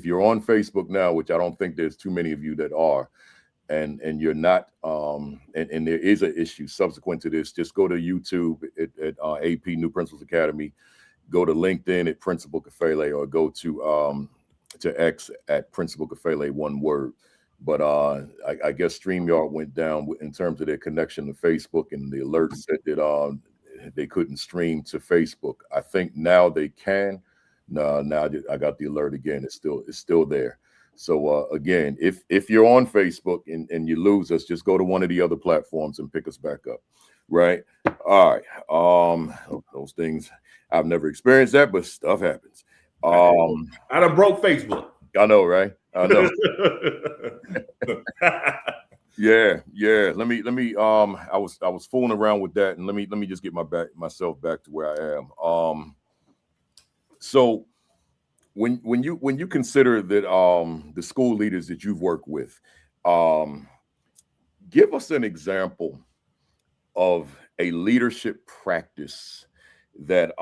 you're on Facebook now, which I don't think there's too many of you that are, and you're not, and there is an issue subsequent to this, just go to YouTube at AP New Principals Academy, go to LinkedIn at Principal Kafele, or go to X at Principal Kafele, one word. But I guess StreamYard went down in terms of their connection to Facebook, and the alert said that they couldn't stream to Facebook. I think now they can. No, now I got the alert again. It's still there. So again, if you're on Facebook and you lose us, just go to one of the other platforms and pick us back up. Right. All right. Those things, I've never experienced that, but stuff happens. I done broke Facebook. I know, right? I know. Yeah. Let me. I was fooling around with that, and let me just get myself back to where I am. So when you consider that the school leaders that you've worked with, give us an example of a leadership practice that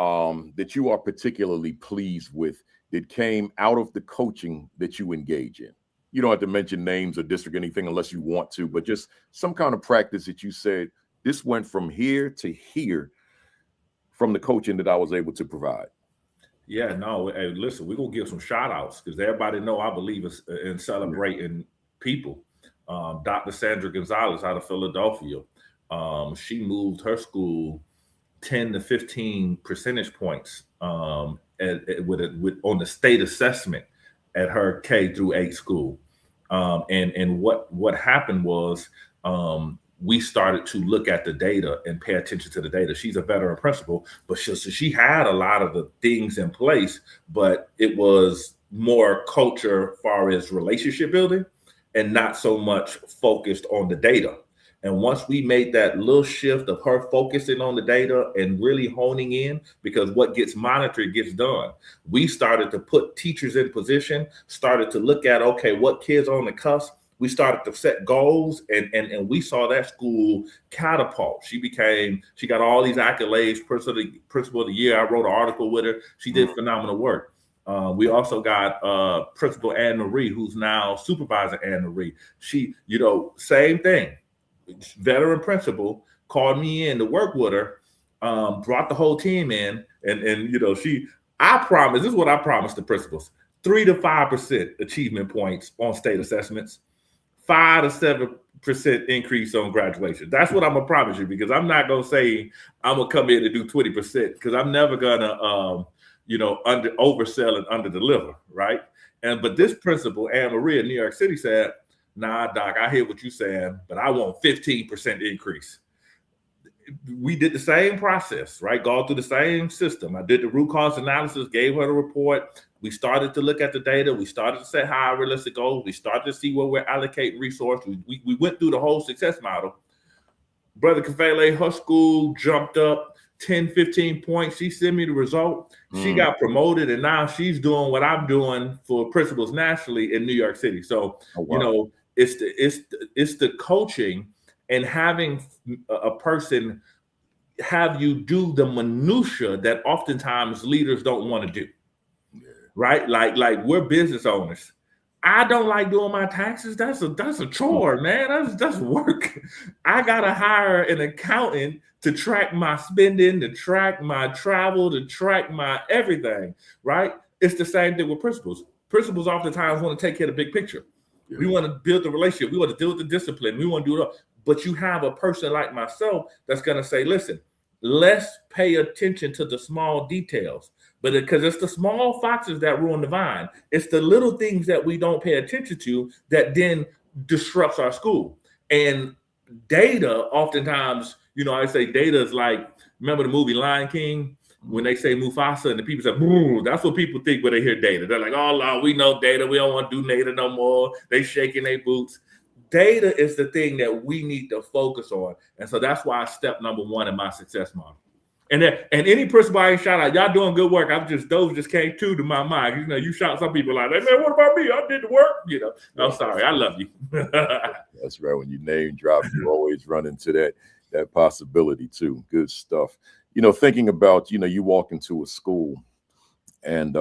you are particularly pleased with, that came out of the coaching that you engage in. You don't have to mention names or district or anything unless you want to, but just some kind of practice that you said, this went from here to here from the coaching that I was able to provide. Yeah, no, hey, listen, we're going to give some shout outs because everybody know I believe in celebrating people. Dr. Sandra Gonzalez out of Philadelphia, she moved her school 10 to 15 percentage points on the state assessment at her K through 8 school. And what happened was we started to look at the data and pay attention to the data. She's a veteran principal, but she had a lot of the things in place, but it was more culture as far as relationship building and not so much focused on the data. And once we made that little shift of her focusing on the data and really honing in, because what gets monitored gets done, we started to put teachers in position, started to look at, okay, what kids are on the cusp. We started to set goals, and we saw that school catapult. She got all these accolades, principal of the year. I wrote an article with her. She did phenomenal work. We also got Principal Anne Marie, who's now Supervisor Anne Marie. She, same thing. Veteran principal called me in to work with her, brought the whole team in, and I promise, this is what I promised the principals: 3 to 5% achievement points on state assessments, 5 to 7% increase on graduation. That's what I'm gonna promise you, because I'm not gonna say I'm gonna come in and do 20%, because I'm never gonna oversell and under deliver, right? But this principal, Anne Marie in New York City, said, nah, Doc, I hear what you're saying, but I want 15% increase. We did the same process, right? Gone through the same system. I did the root cause analysis, gave her the report, We started to look at the data. We started to set high realistic goals. We started to see where we're allocating resources. We went through the whole success model. Brother Kafele, her school jumped up 10, 15 points. She sent me the result. She got promoted, and now she's doing what I'm doing for principals nationally in New York City. So, you know, it's the coaching and having a person have you do the minutia that oftentimes leaders don't want to do. Right? Like we're business owners. I don't like doing my taxes. That's a chore, man. That's work. I gotta hire an accountant to track my spending, to track my travel, to track my everything. Right? It's the same thing with principals. Principals oftentimes want to take care of the big picture. Yeah. We want to build the relationship. We want to deal with the discipline. We want to do it all. But you have a person like myself that's gonna say, listen, let's pay attention to the small details. But because it's the small foxes that ruin the vine. It's the little things that we don't pay attention to that then disrupts our school. And data, oftentimes, you know, I say data is like, remember the movie Lion King? When they say Mufasa and the people say, boo, that's what people think when they hear data. They're like, oh, Lord, we know data. We don't want to do data no more. They shaking their boots. Data is the thing that we need to focus on. And so that's why step number one in my success model. And any principal I shout out, y'all doing good work. Those just came to my mind. You know, you shout some people like, hey, man, what about me? I did the work. You know, I'm sorry. I love you. That's right. When you name drop, you always run into that possibility too. Good stuff. You know, thinking about, you know, you walk into a school and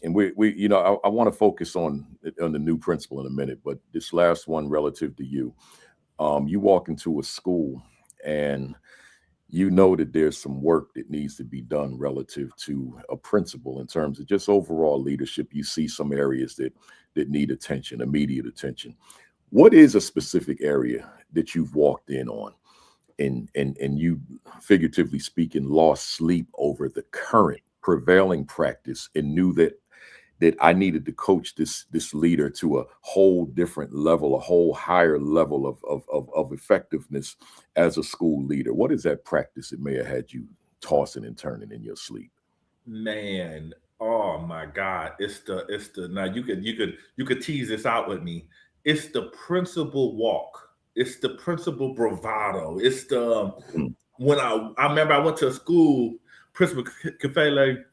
we you know, I want to focus on the new principal in a minute, but this last one relative to you, you walk into a school and you know that there's some work that needs to be done relative to a principal in terms of just overall leadership. You see some areas that need attention, immediate attention. What is a specific area that you've walked in on and you, figuratively speaking, lost sleep over the current prevailing practice and knew that I needed to coach this leader to a whole different level, a whole higher level of effectiveness as a school leader? What is that practice that may have had you tossing and turning in your sleep? Man, oh my God. It's the now you could tease this out with me. It's the principal walk. It's the principal bravado. It's the when I remember I went to a school, Principal Kafele,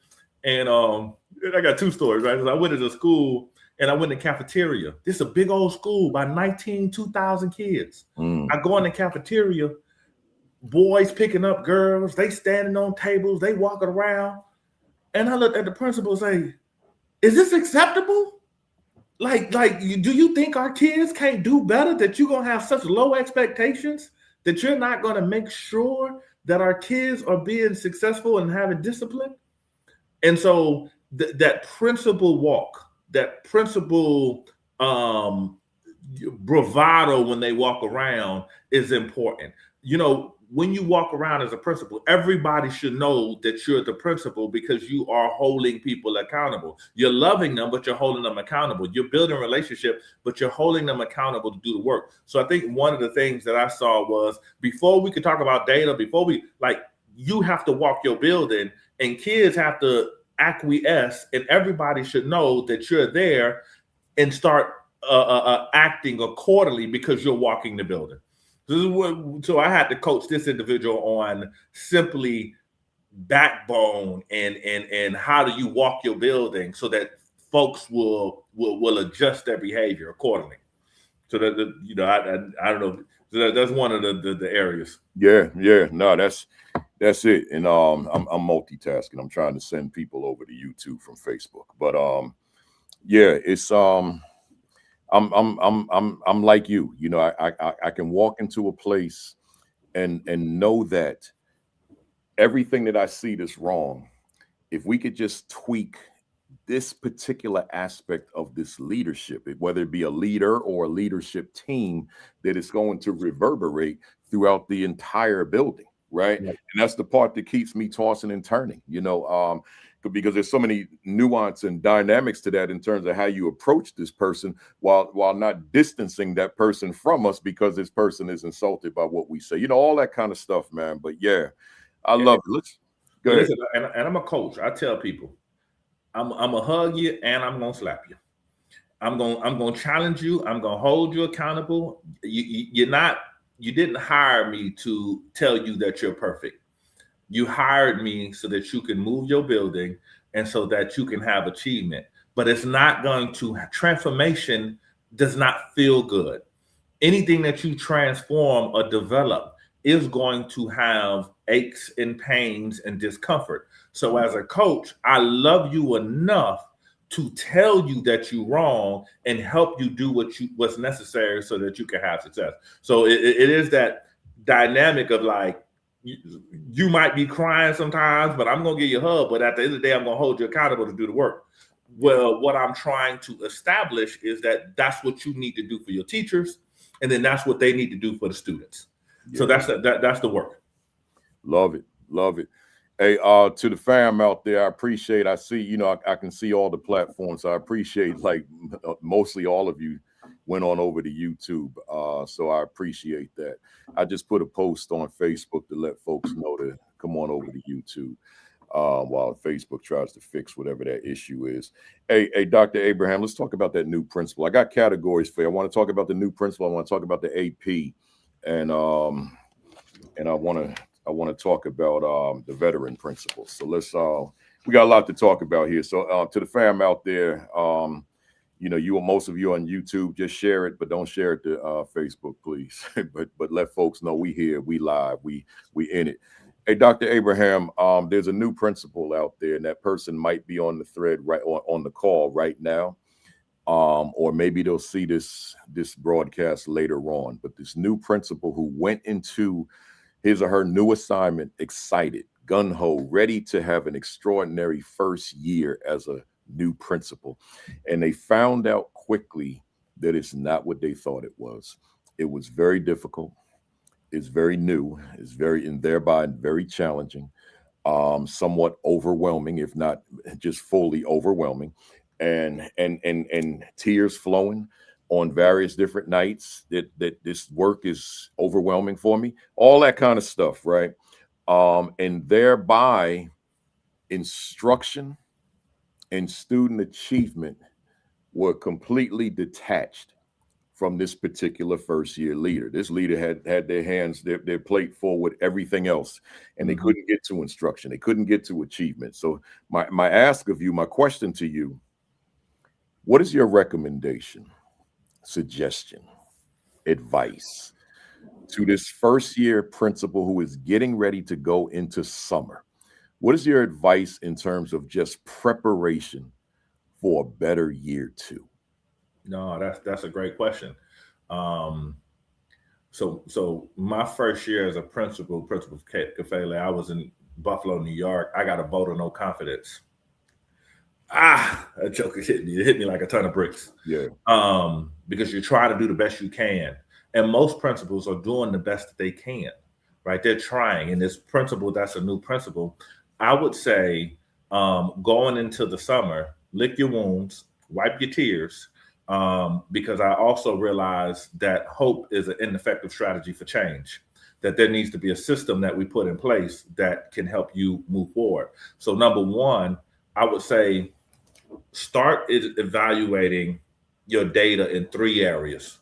and I got two stories, right? I went to the school and I went in the cafeteria. This is a big old school by 2,000 kids. I go in the cafeteria, boys picking up girls, they standing on tables, they walking around. And I looked at the principal and say, is this acceptable? Like, do you think our kids can't do better, that you're going to have such low expectations that you're not going to make sure that our kids are being successful and having discipline? And so that principal walk, that principal bravado when they walk around is important. You know, when you walk around as a principal, everybody should know that you're the principal because you are holding people accountable. You're loving them, but you're holding them accountable. You're building a relationship, but you're holding them accountable to do the work. So I think one of the things that I saw was, before we could talk about data, you have to walk your building and kids have to acquiesce, and everybody should know that you're there and start acting accordingly because you're walking the building. So I had to coach this individual on simply backbone and how do you walk your building so that folks will adjust their behavior accordingly. So that I don't know. So that's one of the areas. Yeah, no, that's it. And I'm multitasking. I'm trying to send people over to YouTube from Facebook, but yeah, it's I'm like you. You know, I can walk into a place and know that everything that I see that's wrong, if we could just tweak this particular aspect of this leadership, whether it be a leader or a leadership team, that is going to reverberate throughout the entire building, right? And that's the part that keeps me tossing and turning, you know, because there's so many nuance and dynamics to that in terms of how you approach this person while not distancing that person from us because this person is insulted by what we say, you know, all that kind of stuff, man. But yeah, I love it. Let's go ahead. Listen, and I'm a coach. I tell people, I'm gonna hug you and I'm gonna slap you. I'm gonna challenge you. I'm gonna hold you accountable. You didn't hire me to tell you that you're perfect. You hired me so that you can move your building and so that you can have achievement. But it's not going to, transformation does not feel good. Anything that you transform or develop is going to have aches and pains and discomfort. So as a coach, I love you enough to tell you that you're wrong and help you do what's necessary so that you can have success. So it is that dynamic of like, you might be crying sometimes, but I'm gonna give you a hug. But at the end of the day, I'm gonna hold you accountable to do the work. Well, what I'm trying to establish is that that's what you need to do for your teachers, and then that's what they need to do for the students. Yeah. So that's the work. Love it, love it. Hey, to the fam out there, I appreciate. I see, you know, I can see all the platforms. So I appreciate, like, mostly all of you went on over to YouTube. So I appreciate that. I just put a post on Facebook to let folks know to come on over to YouTube while Facebook tries to fix whatever that issue is. Hey, Dr. Abraham, let's talk about that new principle. I got categories for you. I want to talk about the new principle. I want to talk about the AP, and I want to talk about the veteran principles. So let's we got a lot to talk about here. So to the fam out there, you know, most of you on YouTube, just share it, but don't share it to Facebook, please. but let folks know we here, we live, we in it. Hey, Dr. Abraham, there's a new principle out there, and that person might be on the thread right on the call right now. Or maybe they'll see this broadcast later on. But this new principal who went into his or her new assignment excited, gung-ho, ready to have an extraordinary first year as a new principal. And they found out quickly that it's not what they thought it was. It was very difficult. It's very new. It's very, and thereby very challenging, somewhat overwhelming, if not just fully overwhelming, and tears flowing on various different nights that this work is overwhelming for me, all that kind of stuff, right? And thereby instruction and student achievement were completely detached from this particular first year leader. This leader had their hands, their plate full with everything else, and they couldn't get to instruction. They couldn't get to achievement. So my ask of you, my question to you, what is your recommendation, suggestion, advice to this first year principal who is getting ready to go into summer? What is your advice in terms of just preparation for a better year two? No, that's a great question. So my first year as a Principal Kafele, I was in Buffalo, New York. I got a vote of no confidence. That joke hit me. It hit me like a ton of bricks. Yeah. Because you're trying to do the best you can. And most principals are doing the best that they can, right? They're trying. And this principal, that's a new principal. I would say going into the summer, lick your wounds, wipe your tears, because I also realize that hope is an ineffective strategy for change, that there needs to be a system that we put in place that can help you move forward. So number one, I would say start evaluating your data in 3 areas.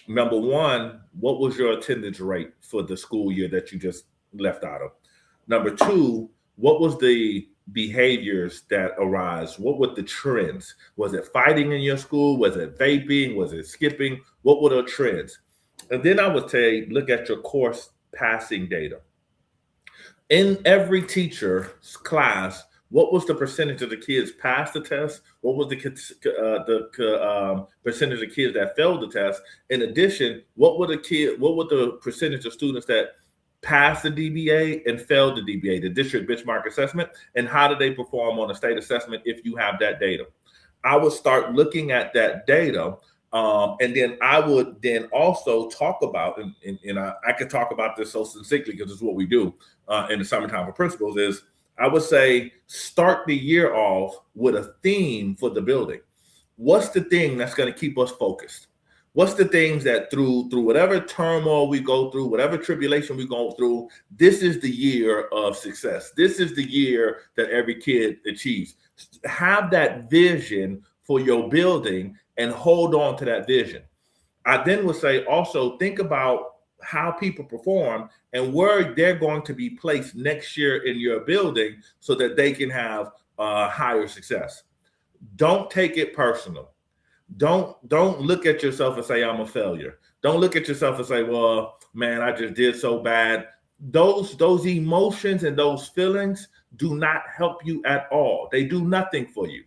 Number one, what was your attendance rate for the school year that you just left out of? Number two, what was the behaviors that arise? What were the trends? Was it fighting in your school? Was it vaping? Was it skipping? What were the trends? And then I would say, look at your course passing data. In every teacher's class, what was the percentage of the kids passed the test? What was the percentage of kids that failed the test? In addition, what were the percentage of students that passed the DBA and failed the DBA, the district benchmark assessment, and how did they perform on a state assessment if you have that data? I would start looking at that data, and then I would then also talk about, and I could talk about this so succinctly because it's what we do in the summertime for principals, is I would say start the year off with a theme for the building. What's the thing that's going to keep us focused? What's the things that through whatever turmoil we go through, whatever tribulation we go through, this is the year of success. This is the year that every kid achieves. Have that vision for your building and hold on to that vision. I then would say also think about how people perform and where they're going to be placed next year in your building so that they can have higher success. Don't take it personal. Don't look at yourself and say, I'm a failure. Don't look at yourself and say, well, man, I just did so bad. Those emotions and those feelings do not help you at all. They do nothing for you.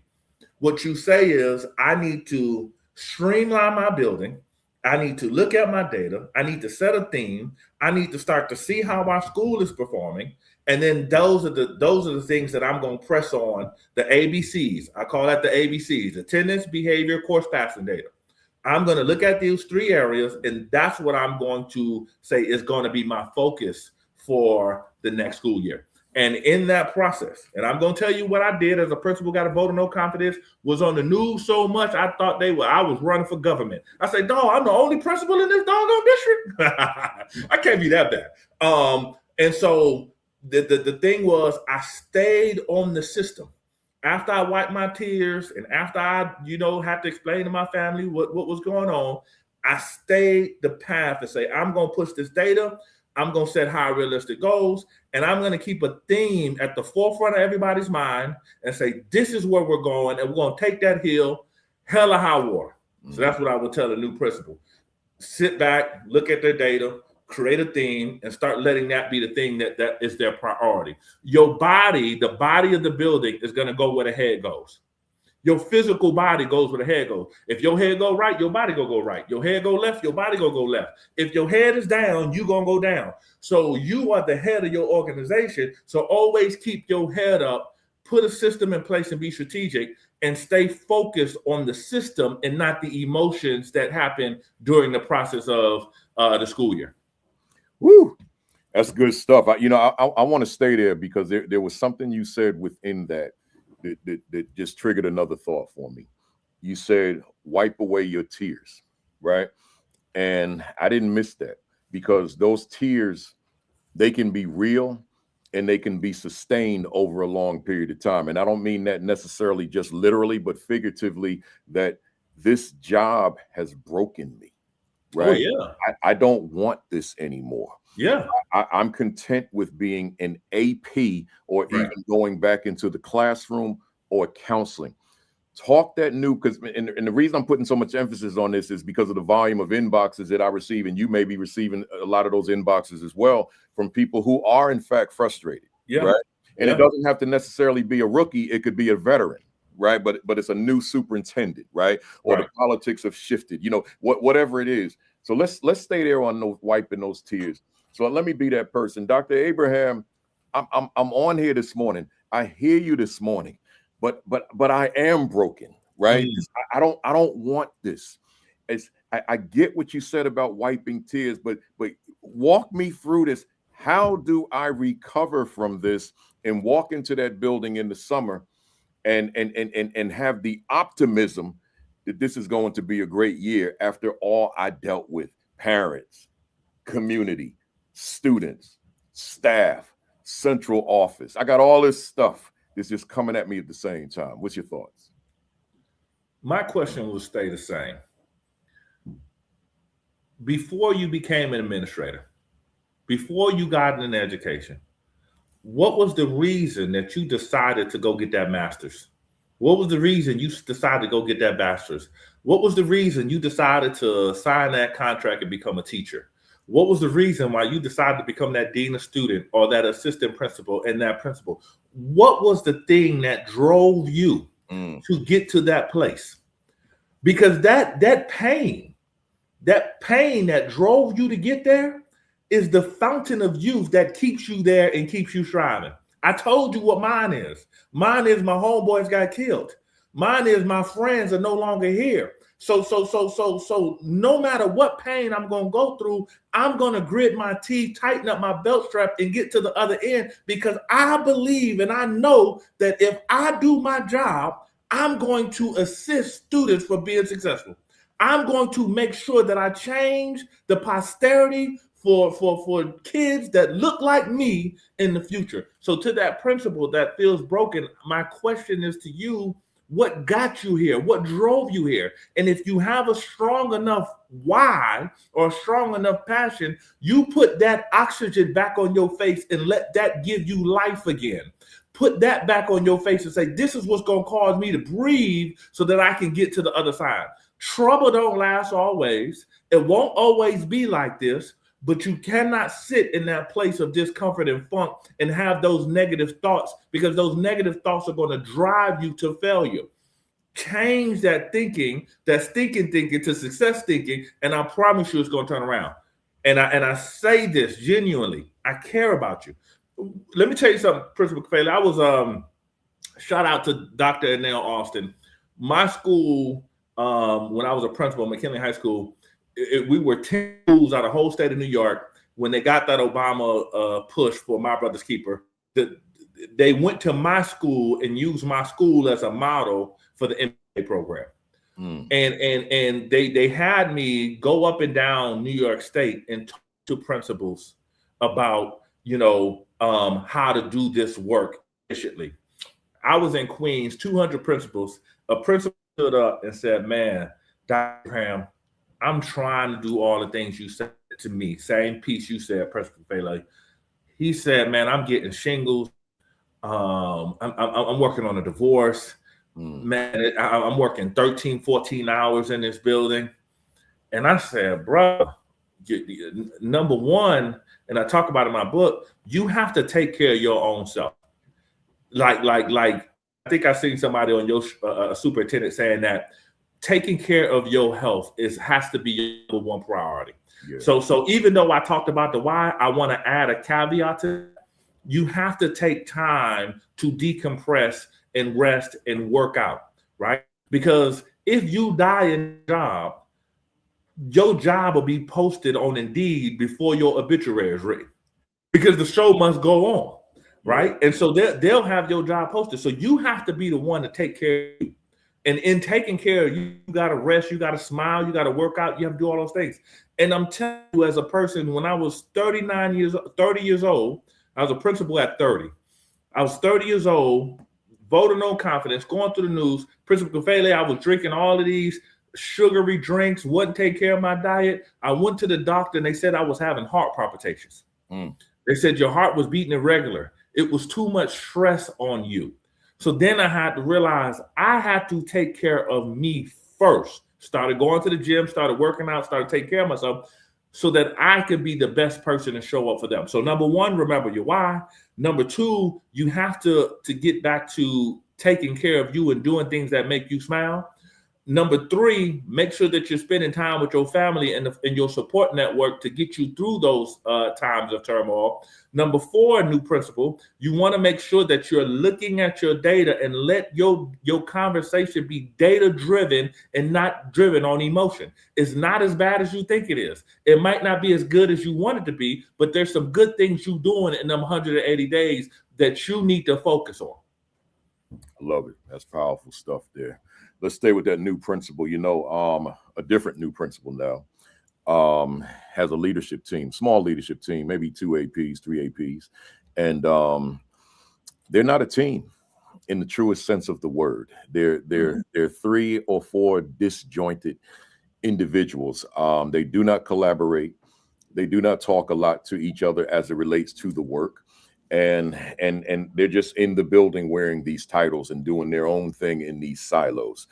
What you say is, I need to streamline my building. I need to look at my data. I need to set a theme. I need to start to see how my school is performing. And then those are the things that I'm going to press on, the ABCs. I call that the ABCs: attendance, behavior, course passing data. I'm going to look at these 3 areas, and that's what I'm going to say is going to be my focus for the next school year. And in that process, and I'm going to tell you what I did as a principal, got a vote of no confidence, was on the news so much I thought I was running for government. I said, dog, I'm the only principal in this doggone district. I can't be that bad. And so the thing was, I stayed on the system. After I wiped my tears and after I, had to explain to my family what was going on, I stayed the path and say, I'm going to push this data. I'm going to set high realistic goals, and I'm going to keep a theme at the forefront of everybody's mind and say, this is where we're going, and we're going to take that hill, hell or high water. So that's what I would tell a new principal. Sit back, look at their data, create a theme, and start letting that be the thing that is their priority. Your body, the body of the building, is going to go where the head goes. Your physical body goes where the head goes. If your head go right, your body go right. Your head go left, your body go left. If your head is down, you gonna go down. So you are the head of your organization. So always keep your head up, put a system in place and be strategic, and stay focused on the system and not the emotions that happen during the process of the school year. Woo! That's good stuff. I want to stay there because there was something you said within that just triggered another thought for me. You said, wipe away your tears, right? And I didn't miss that because those tears, they can be real and they can be sustained over a long period of time. And I don't mean that necessarily just literally, but figuratively, that this job has broken me, right? Oh, yeah. I don't want this anymore. Yeah. I'm content with being an AP or even going back into the classroom or counseling. Talk that new, because and the reason I'm putting so much emphasis on this is because of the volume of inboxes that I receive, and you may be receiving a lot of those inboxes as well from people who are in fact frustrated. Yeah. Right. And it doesn't have to necessarily be a rookie, it could be a veteran, right? But it's a new superintendent, right? Or the politics have shifted, whatever it is. So let's stay there on those wiping those tears. So let me be that person. Dr. Abraham, I'm on here this morning. I hear you this morning, but I am broken, right? I don't want this. I get what you said about wiping tears, but walk me through this. How do I recover from this and walk into that building in the summer and have the optimism that this is going to be a great year after all I dealt with? Parents, community, students, staff, central office. I got all this stuff that's just coming at me at the same time. What's your thoughts? My question will stay the same. Before you became an administrator, before you got an education, what was the reason that you decided to go get that master's? What was the reason you decided to go get that bachelor's? What was the reason you decided to sign that contract and become a teacher? What was the reason why you decided to become that dean of student or that assistant principal and that principal? What was the thing that drove you to get to that place? Because that pain that drove you to get there is the fountain of youth that keeps you there and keeps you striving. I told you what mine is. Mine is my homeboys got killed. Mine is my friends are no longer here. So no matter what pain I'm going to go through, I'm going to grit my teeth, tighten up my belt strap, and get to the other end because I believe and I know that if I do my job, I'm going to assist students for being successful. I'm going to make sure that I change the posterity for kids that look like me in the future. So to that principal that feels broken, my question is to you, what got you here? What drove you here? And if you have a strong enough why or a strong enough passion, you put that oxygen back on your face and let that give you life again. Put that back on your face and say, this is what's going to cause me to breathe so that I can get to the other side. Trouble don't last always. It won't always be like this, but you cannot sit in that place of discomfort and funk and have those negative thoughts, because those negative thoughts are going to drive you to failure. Change that thinking, that stinking thinking, to success thinking, and I promise you it's going to turn around. And I say this genuinely. I care about you. Let me tell you something, Principal Kafele. I was shout out to Dr. Anel Austin. My school, when I was a principal at McKinley High School, we were 10 schools out of the whole state of New York. When they got that Obama push for My Brother's Keeper, they went to my school and used my school as a model for the MBA program. And they had me go up and down New York State and talk to principals about, how to do this work efficiently. I was in Queens, 200 principals. A principal stood up and said, man, Dr. Graham, I'm trying to do all the things you said to me. Same piece you said, Principal Kafele. He said, man, I'm getting shingles. I'm working on a divorce. Man, I'm working 13, 14 hours in this building. And I said, bro, number one, and I talk about it in my book, you have to take care of your own self. Like I think I seen somebody on your superintendent saying that taking care of your health has to be your number one priority. Yeah. So even though I talked about the why, I want to add a caveat to it. You have to take time to decompress and rest and work out, right? Because if you die in your job will be posted on Indeed before your obituary is written, because the show must go on, right? And so they'll have your job posted. So you have to be the one to take care of you. And in taking care of you, you got to rest, you got to smile, you got to work out, you have to do all those things. And I'm telling you, as a person, when I was 30 years old, I was a principal at 30. I was 30 years old, voting on confidence, going through the news. Principal Kafele, I was drinking all of these sugary drinks, wouldn't take care of my diet. I went to the doctor and they said I was having heart palpitations. They said your heart was beating irregular. It was too much stress on you. So then I had to realize I had to take care of me first. Started going to the gym, started working out, started taking care of myself so that I could be the best person and show up for them. So number one, remember your why. Number two, you have to get back to taking care of you and doing things that make you smile. Number three, make sure that you're spending time with your family and your support network to get you through those times of turmoil. Number four, new principle, you want to make sure that you're looking at your data and let your conversation be data-driven and not driven on emotion. It's not as bad as you think it is. It might not be as good as you want it to be, but there's some good things you're doing in them 180 days that you need to focus on. I love it. That's powerful stuff there. Let's stay with that new principal. A different new principal now has a leadership team, small leadership team, maybe 2 APs, 3 APs. And they're not a team in the truest sense of the word. They're 3 or 4 disjointed individuals. They do not collaborate. They do not talk a lot to each other as it relates to the work. And they're just in the building wearing these titles and doing their own thing in these silos.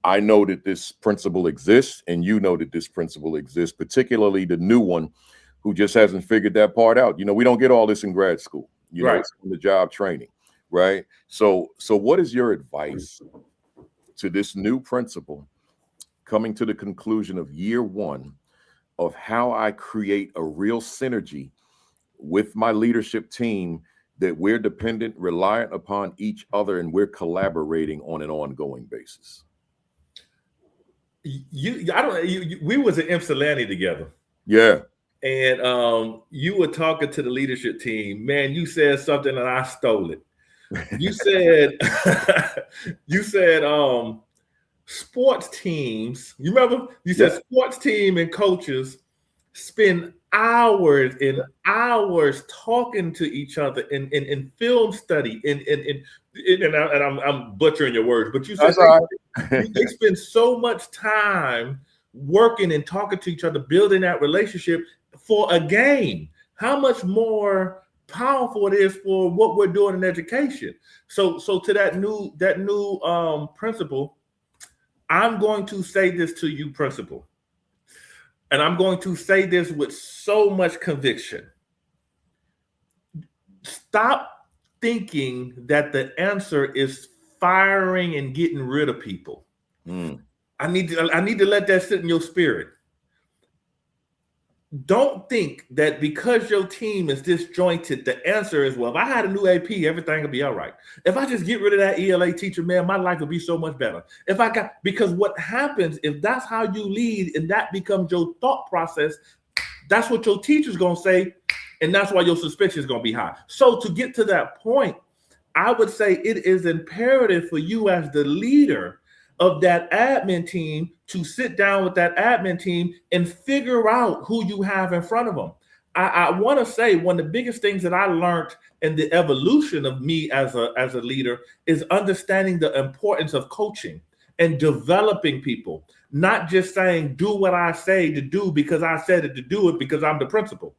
I know that this principle exists, and you know that this principle exists, particularly the new one who just hasn't figured that part out. We don't get all this in grad school. Right. It's in the job training, right? So what is your advice to this new principal coming to the conclusion of year 1 of how I create a real synergy with my leadership team, that we're dependent, reliant upon each other, and we're collaborating on an ongoing basis? We was at Ypsilanti together. Yeah. And you were talking to the leadership team. Man, you said something and I stole it. You said, sports teams, you remember you said sports team and coaches spend hours and hours talking to each other in film study and I'm butchering your words, but you said they spend so much time working and talking to each other, building that relationship for a game. How much more powerful it is for what we're doing in education. So to that new principal, I'm going to say this to you, principal, and I'm going to say this with so much conviction. Stop thinking that the answer is firing and getting rid of people. I need to let that sit in your spirit. Don't think that because your team is disjointed, the answer is, well, if I had a new AP, everything will be all right. If I just get rid of that ELA teacher, man, my life would be so much better. Because what happens if that's how you lead and that becomes your thought process, that's what your teacher's going to say. And that's why your suspicion is going to be high. So to get to that point, I would say it is imperative for you as the leader of that admin team to sit down with that admin team and figure out who you have in front of them. I want to say one of the biggest things that I learned in the evolution of me as a leader is understanding the importance of coaching and developing people, not just saying, do what I say to do because I said it to do it because I'm the principal.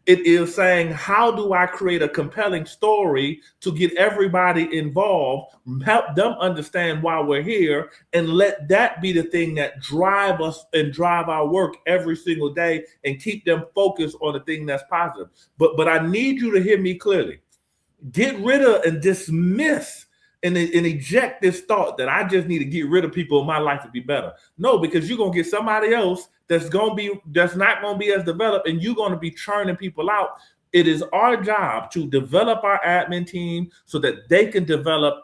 It is saying, how do I create a compelling story to get everybody involved, help them understand why we're here, and let that be the thing that drive us and drive our work every single day and keep them focused on the thing that's positive. But I need you to hear me clearly. Get rid of and dismiss and eject this thought that I just need to get rid of people in my life to be better. No, because you're going to get somebody else that's not going to be as developed, and you're going to be churning people out. It is our job to develop our admin team so that they can develop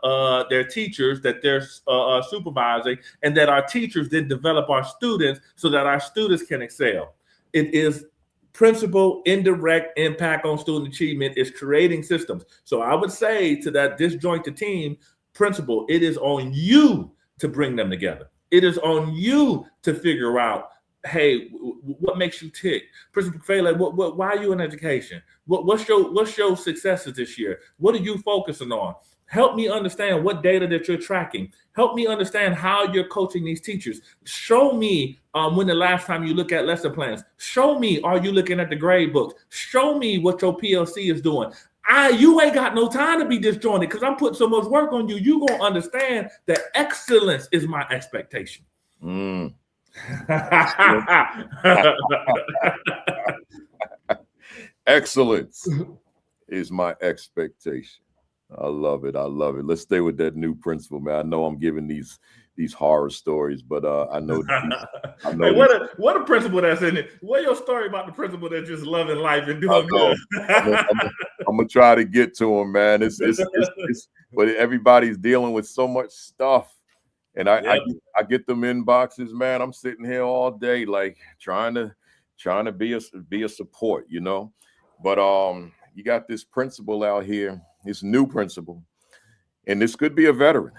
their teachers that they're supervising, and that our teachers then develop our students so that our students can excel. It is principal indirect impact on student achievement is creating systems. So I would say to that disjointed team, principal, it is on you to bring them together. It is on you to figure out, hey, what makes you tick? Principal Kafele, why are you in education? What's your successes this year? What are you focusing on? Help me understand what data that you're tracking. Help me understand how you're coaching these teachers. Show me when the last time you look at lesson plans. Show me, are you looking at the grade books? Show me what your PLC is doing. You ain't got no time to be disjointed because I'm putting so much work on you. You're going to understand that excellence is my expectation. Excellence is my expectation. I love it. I love it. Let's stay with that new principal, man. I know I'm giving these horror stories, but I know. Hey, what a principal that's in it. What's your story about the principal that's just loving life and doing good? I'm gonna try to get to him, man. It's but everybody's dealing with so much stuff, and I get them inboxes, man. I'm sitting here all day, like trying to be a support, you know. But you got this principal out here. This new principal, and this could be a veteran.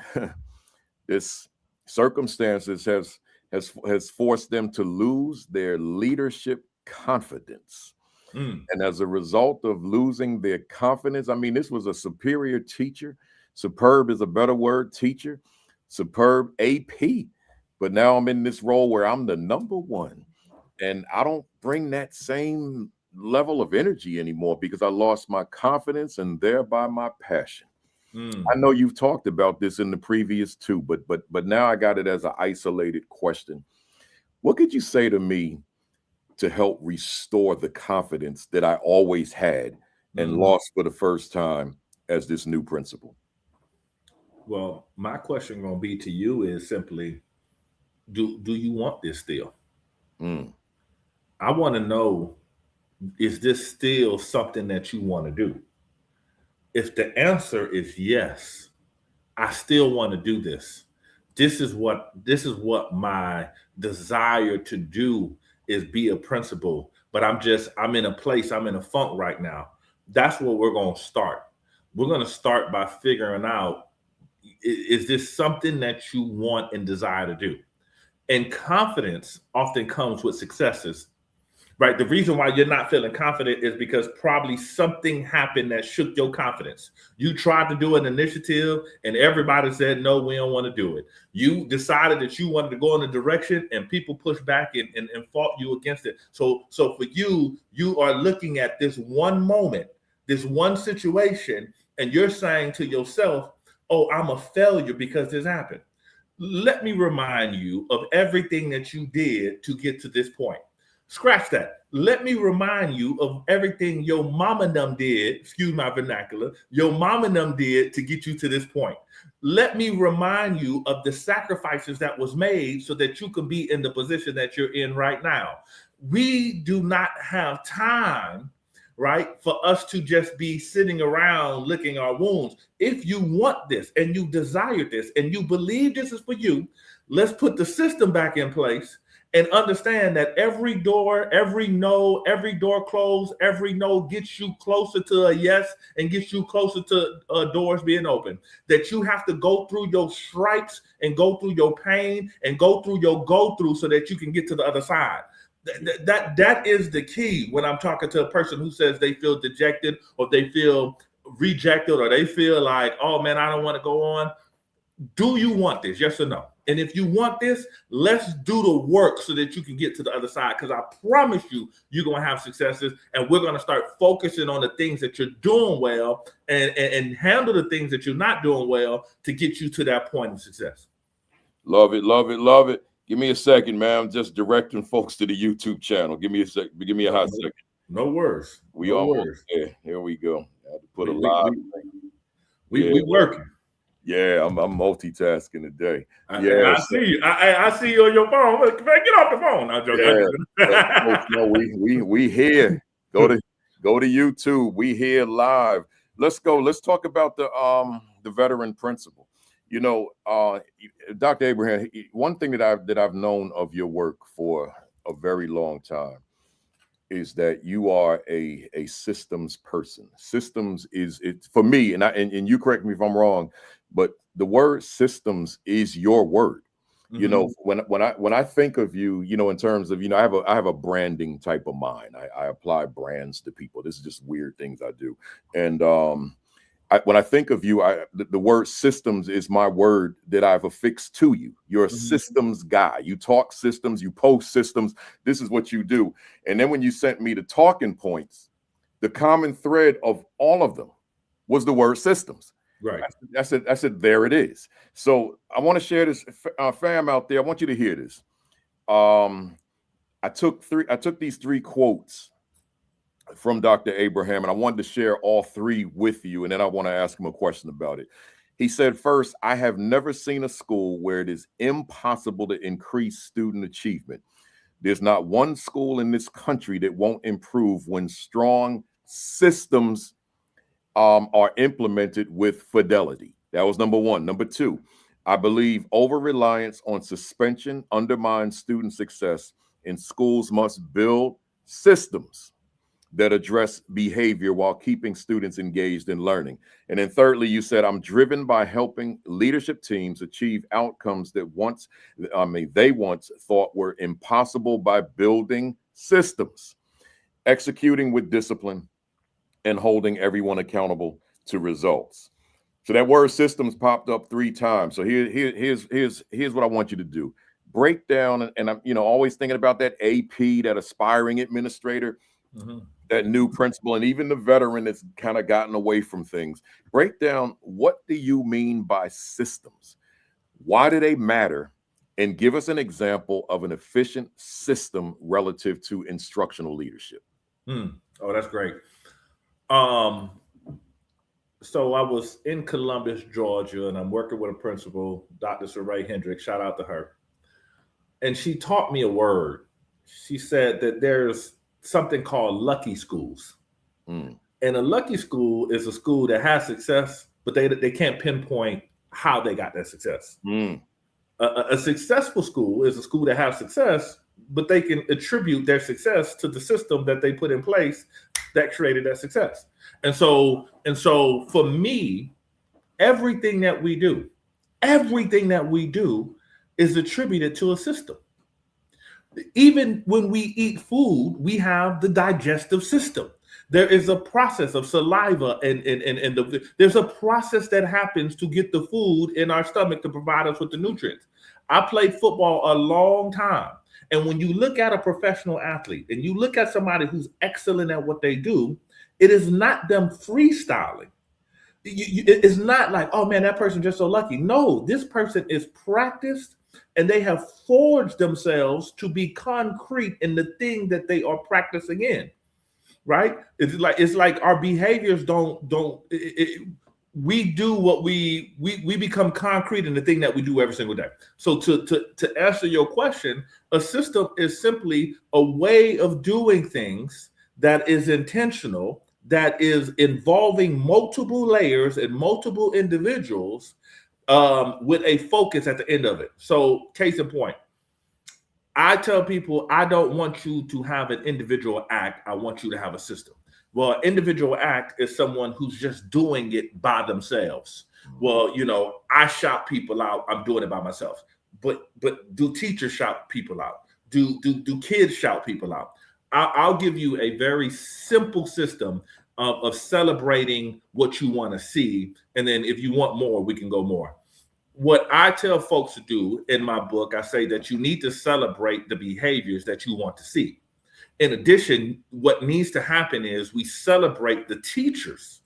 This circumstances has forced them to lose their leadership confidence. And as a result of losing their confidence, I mean, this was a superior teacher. Superb is a better word, teacher. Superb AP. But now I'm in this role where I'm the number one, and I don't bring that same level of energy anymore because I lost my confidence and thereby my passion. I know you've talked about this in the previous two, but now I got it as an isolated question. What could you say to me to help restore the confidence that I always had and lost for the first time as this new principal? Well, my question going to be to you is simply, do you want this still? I want to know, is this still something that you want to do? If the answer is yes, I still want to do this. This is what my desire to do is be a principal, but I'm in a place, I'm in a funk right now. That's where we're going to start. We're going to start by figuring out, Is this something that you want and desire to do? And confidence often comes with successes, right? The reason why you're not feeling confident is because probably something happened that shook your confidence. You tried to do an initiative and everybody said, no, we don't want to do it. You decided that you wanted to go in a direction and people pushed back and fought you against it. So for you, you are looking at this one moment, this one situation, and you're saying to yourself, oh, I'm a failure because this happened. Let me remind you of everything that you did to get to this point. Scratch that. Let me remind you of everything your mama and them did, excuse my vernacular, your mama and them did to get you to this point. Let me remind you of the sacrifices that was made so that you can be in the position that you're in right now. We do not have time, right, for us to just be sitting around licking our wounds. If you want this and you desire this and you believe this is for you, let's put the system back in place and understand that every door, every no, every door closed, every no gets you closer to a yes and gets you closer to doors being open. That you have to go through your stripes and go through your pain and go through your go through so that you can get to the other side. That is the key when I'm talking to a person who says they feel dejected or they feel rejected or they feel like, oh man, I don't want to go on. Do you want this? Yes or no? And if you want this, let's do the work so that you can get to the other side. Because I promise you, you're going to have successes. And we're going to start focusing on the things that you're doing well and handle the things that you're not doing well to get you to that point of success. Love it, love it, love it. Give me a second, man. I'm just directing folks to the YouTube channel. Give me a sec. Give me a hot second. No worries. We almost there. Here we go. I had to put a live. We working. Yeah, I'm multitasking today. I see you. I see you on your phone. Look, man, get off the phone. I'm joking. No, we here. Go to YouTube. We here live. Let's go. Let's talk about the veteran principal. You know, Dr. Abraham, one thing that I've known of your work for a very long time is that you are a systems person. Systems is it for me, and you correct me if I'm wrong, but the word systems is your word. Mm-hmm. You know, when I think of you, you know, in terms of, you know, I have a branding type of mind. I apply brands to people. This is just weird things I do. And when I think of you, the word systems is my word that I've affixed to you. You're a systems guy. You talk systems, you post systems. This is what you do. And then when you sent me the talking points, the common thread of all of them was the word systems. Right. I said, there it is. So I want to share this, fam out there. I want you to hear this. I took these 3 quotes from Dr. Abraham, and I wanted to share all 3 with you, and then I want to ask him a question about it. He said, first, I have never seen a school where it is impossible to increase student achievement. There's not one school in this country that won't improve when strong systems are implemented with fidelity. That was number 1. Number 2, I believe over-reliance on suspension undermines student success, and schools must build systems that address behavior while keeping students engaged in learning. And then thirdly, you said, I'm driven by helping leadership teams achieve outcomes that they once thought were impossible by building systems, executing with discipline, and holding everyone accountable to results. So that word systems popped up 3 times. So here's what I want you to do. Break down, and I'm, you know, always thinking about that AP, that aspiring administrator, that new principal, and even the veteran that's kind of gotten away from things. Break down, what do you mean by systems? Why do they matter? And give us an example of an efficient system relative to instructional leadership. Oh, that's great. So I was in Columbus, Georgia, and I'm working with a principal, Dr. Saray Hendricks, shout out to her. And she taught me a word. She said that there's something called lucky schools. And a lucky school is a school that has success, but they can't pinpoint how they got that success. A successful school is a school that has success, but they can attribute their success to the system that they put in place that created that success. And so for me, everything that we do is attributed to a system. Even when we eat food, we have the digestive system. There is a process of saliva and there's a process that happens to get the food in our stomach to provide us with the nutrients. I played football a long time. And when you look at a professional athlete and you look at somebody who's excellent at what they do, it is not them freestyling. It's not like, oh man, that person's just so lucky. No, this person is practiced and they have forged themselves to be concrete in the thing that they are practicing in. Right? It's like our behaviors we do what we become concrete in the thing that we do every single day. So to answer your question, a system is simply a way of doing things that is intentional, that is involving multiple layers and multiple individuals with a focus at the end of it. So case in point, I tell people, I don't want you to have an individual act. I want you to have a system. Well, individual act is someone who's just doing it by themselves. Well, I shout people out. I'm doing it by myself. But do teachers shout people out? Do kids shout people out? I'll give you a very simple system of celebrating what you want to see. And then if you want more, we can go more. What I tell folks to do in my book, I say that you need to celebrate the behaviors that you want to see. In addition, what needs to happen is we celebrate the teachers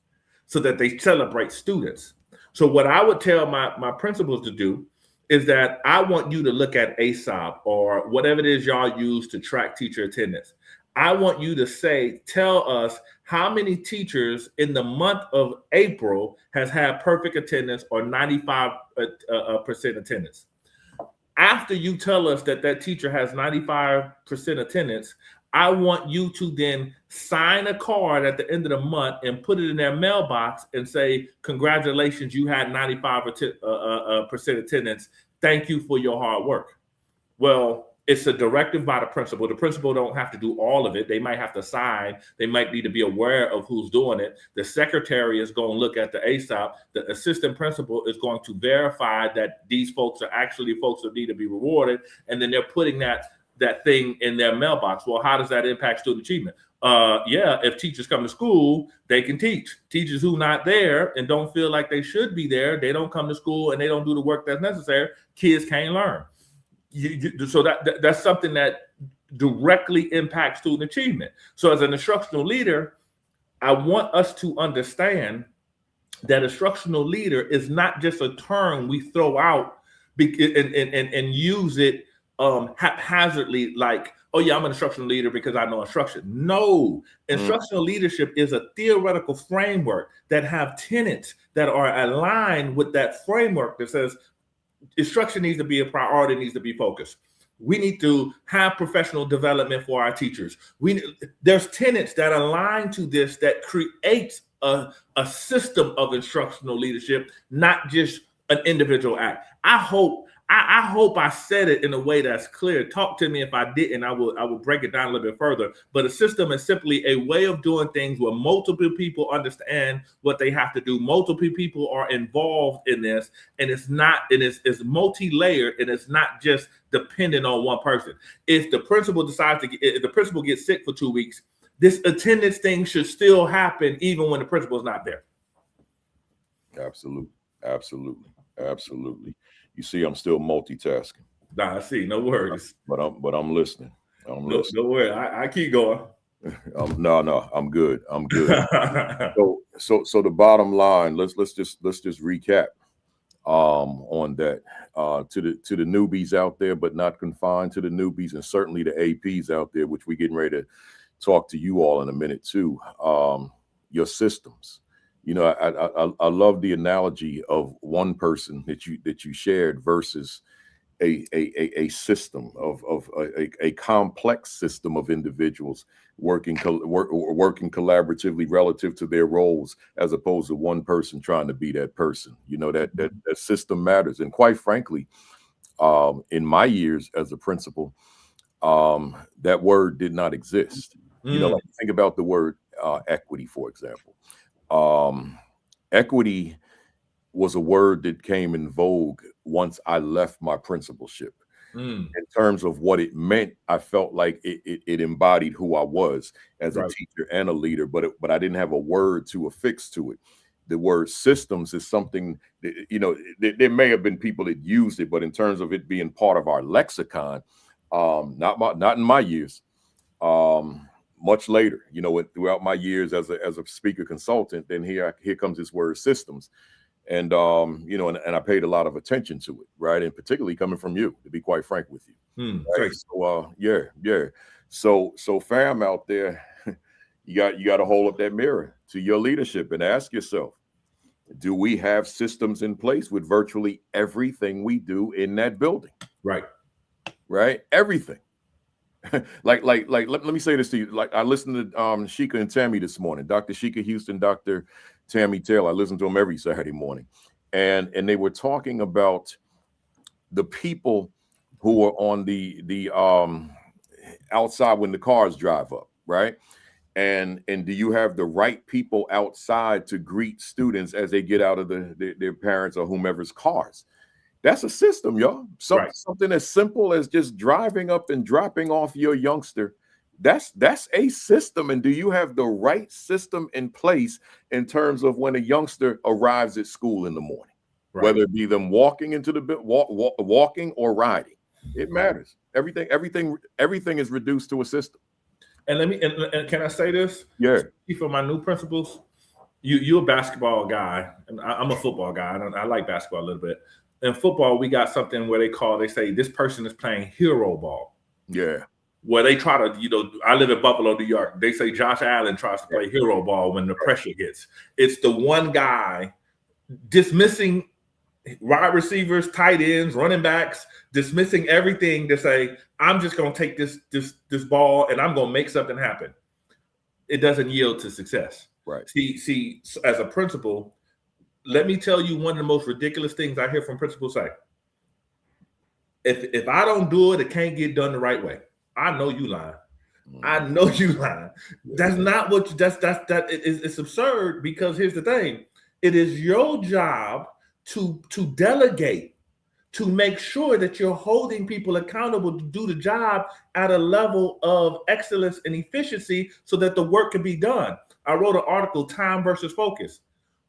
so that they celebrate students. So what I would tell my principals to do is that I want you to look at ASOP or whatever it is y'all use to track teacher attendance. I want you to tell us how many teachers in the month of April has had perfect attendance or 95% attendance. After you tell us that teacher has 95% attendance, I want you to then sign a card at the end of the month and put it in their mailbox and say, congratulations, you had 95% attendance. Thank you for your hard work. Well, it's a directive by the principal. The principal don't have to do all of it. They might have to sign. They might need to be aware of who's doing it. The secretary is going to look at the ASOP. The assistant principal is going to verify that these folks are actually folks that need to be rewarded. And then they're putting that thing in their mailbox. Well, how does that impact student achievement? If teachers come to school, they can teach. Teachers who not there and don't feel like they should be there, they don't come to school and they don't do the work that's necessary, kids can't learn. So that's something that directly impacts student achievement. So as an instructional leader, I want us to understand that instructional leader is not just a term we throw out and use it haphazardly, like, oh yeah, I'm an instructional leader because I know instruction. No, instructional leadership is a theoretical framework that have tenets that are aligned with that framework that says instruction needs to be a priority, needs to be focused. We need to have professional development for our teachers. There's tenets that align to this that creates a system of instructional leadership, not just an individual act. I hope I said it in a way that's clear. Talk to me if I didn't. I will break it down a little bit further. But a system is simply a way of doing things where multiple people understand what they have to do. Multiple people are involved in this, and it's multi-layered, and it's not just dependent on one person. If the principal if the principal gets sick for 2 weeks, this attendance thing should still happen even when the principal is not there. Absolutely. You see, I'm still multitasking. Nah, I see. No worries. But I'm listening. No worries. I keep going. No, I'm good. So the bottom line, let's just recap on that to the newbies out there, but not confined to the newbies, and certainly the APs out there, which we're getting ready to talk to you all in a minute too. Your systems. I love the analogy of one person that you shared versus a system of a complex system of individuals working collaboratively relative to their roles, as opposed to one person trying to be that person. That system matters. And quite frankly, in my years as a principal, that word did not exist. Like think about the word equity, for example. Equity was a word that came in vogue once I left my principalship. Mm, In terms of what it meant, I felt like it embodied who I was as a right. teacher and a leader, but I didn't have a word to affix to it. The word systems is something that, there may have been people that used it, but in terms of it being part of our lexicon, not in my years. Much later, throughout my years as a speaker consultant, then here comes this word systems. And and I paid a lot of attention to it, right? And particularly coming from you, to be quite frank with you. Right. Thanks. So yeah. So fam out there, you got to hold up that mirror to your leadership and ask yourself, do we have systems in place with virtually everything we do in that building? Right. Right? Everything. Let me say this to you. Like, I listened to Sheikah and Tammy this morning, Dr. Sheikah Houston, Dr. Tammy Taylor. I listen to them every Saturday morning. And they were talking about the people who are on the outside when the cars drive up, right? And do you have the right people outside to greet students as they get out of their parents or whomever's cars? That's a system, y'all. Right. Something as simple as just driving up and dropping off your youngster. That's a system. And do you have the right system in place in terms of when a youngster arrives at school in the morning, Right. whether it be them walking into the walking or riding? It matters. Everything is reduced to a system. And let me and can I say this? Yeah. For my new principals, you're a basketball guy, and I'm a football guy. I like basketball a little bit. In football, we got something where they say this person is playing hero ball. Yeah. Where they try to, I live in Buffalo, New York. They say Josh Allen tries to play hero ball when the pressure hits. It's the one guy dismissing wide receivers, tight ends, running backs, dismissing everything to say, I'm just going to take this ball and I'm going to make something happen. It doesn't yield to success. Right. See, as a principal, let me tell you one of the most ridiculous things I hear from principals say. If I don't do it, it can't get done the right way. I know you lying. I know you lying. That's not what it's absurd, because here's the thing. It is your job to delegate, to make sure that you're holding people accountable to do the job at a level of excellence and efficiency so that the work can be done. I wrote an article, Time versus Focus.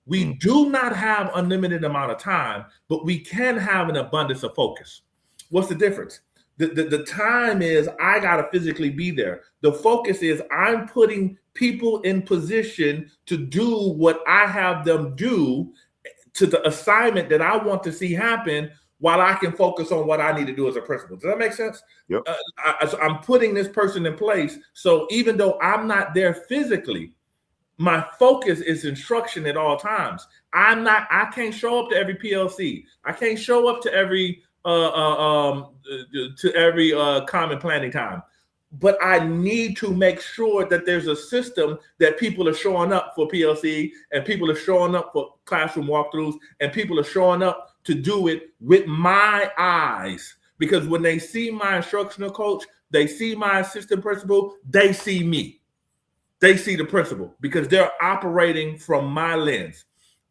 We do not have unlimited amount of time, but we can have an abundance of focus. What's the difference? The time is I got to physically be there. The focus is I'm putting people in position to do what I have them do, to the assignment that I want to see happen, while I can focus on what I need to do as a principal. Does that make sense? Yep. I'm putting this person in place. So even though I'm not there physically, my focus is instruction at all times. I can't show up to every PLC. I can't show up to every common planning time. But I need to make sure that there's a system that people are showing up for PLC, and people are showing up for classroom walkthroughs, and people are showing up to do it with my eyes. Because when they see my instructional coach, they see my assistant principal, they see me. They see the principal, because they're operating from my lens.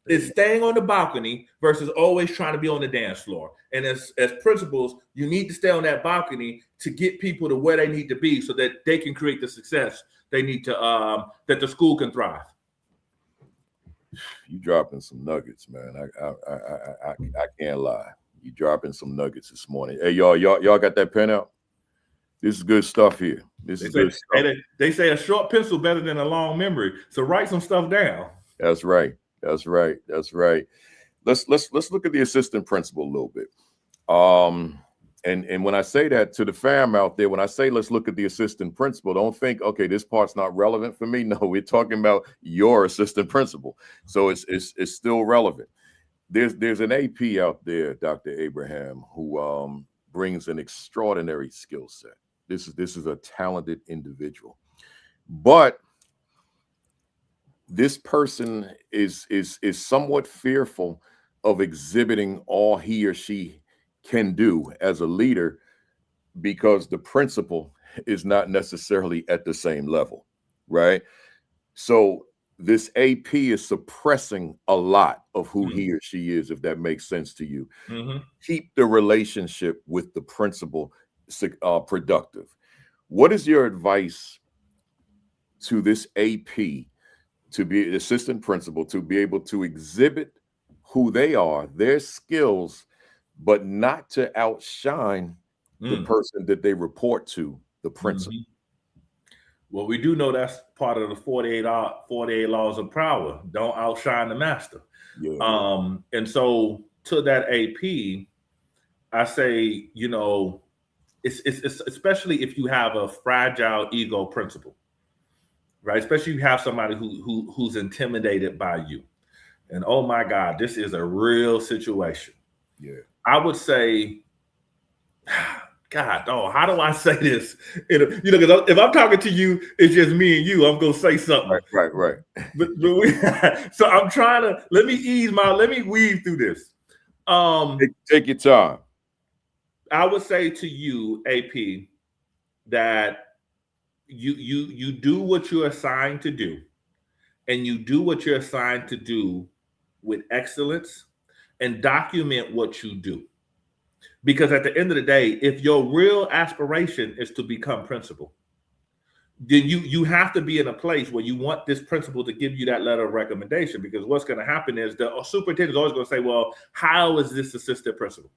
It's staying on the balcony versus always trying to be on the dance floor. And as principals, you need to stay on that balcony to get people to where they need to be so that they can create the success they need to, that the school can thrive. You dropping some nuggets, man. I can't lie. You dropping some nuggets this morning. Hey, y'all got that pen out? This is good stuff here. This is good stuff. They say a short pencil better than a long memory. So write some stuff down. That's right. Let's look at the assistant principal a little bit. And when I say that to the fam out there, when I say let's look at the assistant principal, don't think, okay, this part's not relevant for me. No, we're talking about your assistant principal. So it's still relevant. There's an AP out there, Dr. Abraham, who brings an extraordinary skill set. This is a talented individual, but this person is somewhat fearful of exhibiting all he or she can do as a leader, because the principal is not necessarily at the same level, right? So this AP is suppressing a lot of who Mm. he or she is, if that makes sense to you. Mhm. Keep the relationship with the principal productive. What is your advice to this AP, to be an assistant principal, to be able to exhibit who they are, their skills, but not to outshine the Mm. person that they report to, the principal? Mhm. Well, we do know that's part of the 48 laws of power. Don't outshine the master. Yeah. And so to that AP, I say, you know, it's especially if you have a fragile ego principle, right? Especially if you have somebody who's intimidated by you. And oh my God, this is a real situation. Yeah. I would say, God, oh, how do I say this? You know, because if I'm talking to you, it's just me and you. I'm gonna say something. Right. But we, so I'm trying to let me weave through this. Take your time. I would say to you, AP, that you do what you're assigned to do, and you do what you're assigned to do with excellence, and document what you do. Because at the end of the day, if your real aspiration is to become principal, then you have to be in a place where you want this principal to give you that letter of recommendation. Because what's going to happen is the superintendent is always going to say, well, how is this assistant principal?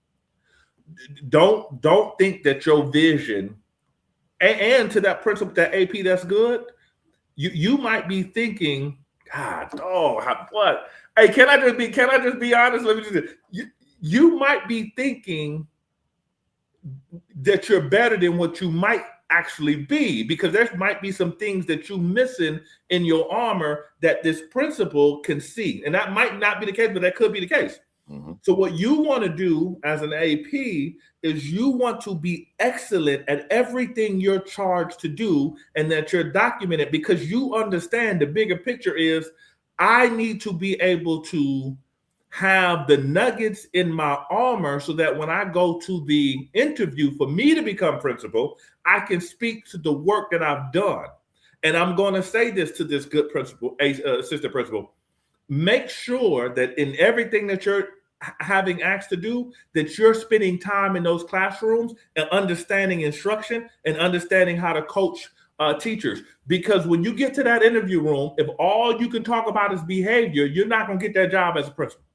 Don't think that your vision, and to that principal, that AP, that's good. You might be thinking, God, oh, what? Hey, can I just be honest? Let me just, you might be thinking that you're better than what you might actually be, because there might be some things that you're missing in your armor that this principal can see. And that might not be the case, but that could be the case. Mm-hmm. So what you want to do as an AP is you want to be excellent at everything you're charged to do, and that you're documented, because you understand the bigger picture is, I need to be able to have the nuggets in my armor so that when I go to the interview for me to become principal, I can speak to the work that I've done. And I'm going to say this to this good principal, assistant principal: make sure that in everything that you're having asked to do, that you're spending time in those classrooms and understanding instruction and understanding how to coach teachers. Because when you get to that interview room, if all you can talk about is behavior, you're not going to get that job as a principal,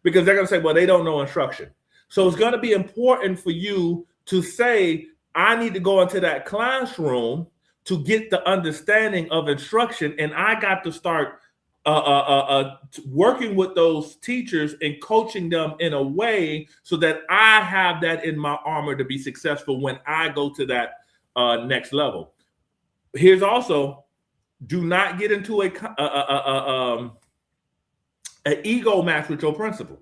because they're going to say, well, they don't know instruction. So it's going to be important for you to say, I need to go into that classroom to get the understanding of instruction, and I got to start working with those teachers and coaching them in a way so that I have that in my armor to be successful when I go to that next level. Here's also, do not get into an ego match with your principal.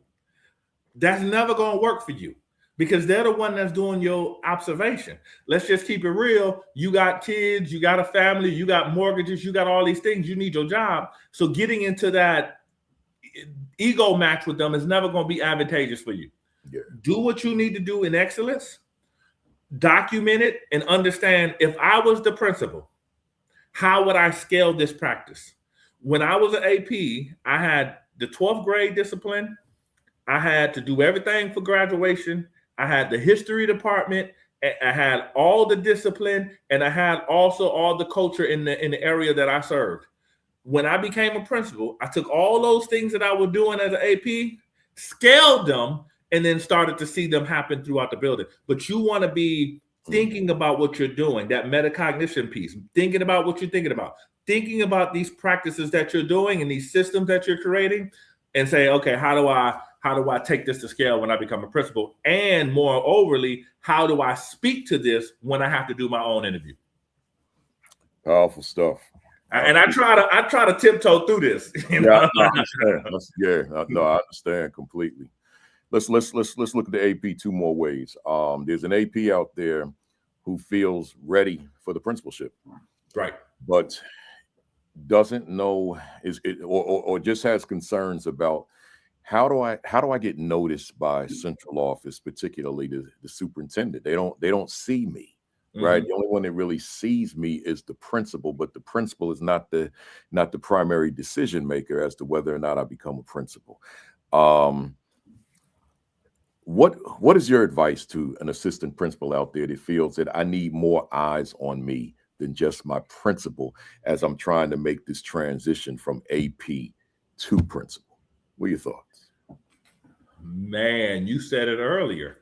That's never going to work for you, because they're the one that's doing your observation. Let's just keep it real. You got kids, you got a family, you got mortgages, you got all these things. You need your job. So getting into that ego match with them is never going to be advantageous for you. Yeah. Do what you need to do in excellence, document it, and understand, if I was the principal, how would I scale this practice? When I was an AP, I had the 12th grade discipline. I had to do everything for graduation. I had the history department. I had all the discipline, and I had also all the culture in the area that I served. When I became a principal, I took all those things that I was doing as an AP, scaled them, and then started to see them happen throughout the building. But you want to be thinking about what you're doing, that metacognition piece, thinking about what you're thinking about these practices that you're doing and these systems that you're creating, and say, okay, how do I take this to scale when I become a principal? And more overly, how do I speak to this when I have to do my own interview? Powerful stuff. And I try to tiptoe through this. You know? I understand. I understand completely. Let's look at the AP two more ways. There's an AP out there who feels ready for the principalship, right, but doesn't know or just has concerns about, how do I get noticed by central office, particularly the superintendent? They don't see me. right? The only one that really sees me is the principal, but the principal is not the primary decision maker as to whether or not I become a principal. What is your advice to an assistant principal out there that feels that I need more eyes on me than just my principal as I'm trying to make this transition from AP to principal? What are your thoughts? Man, you said it earlier.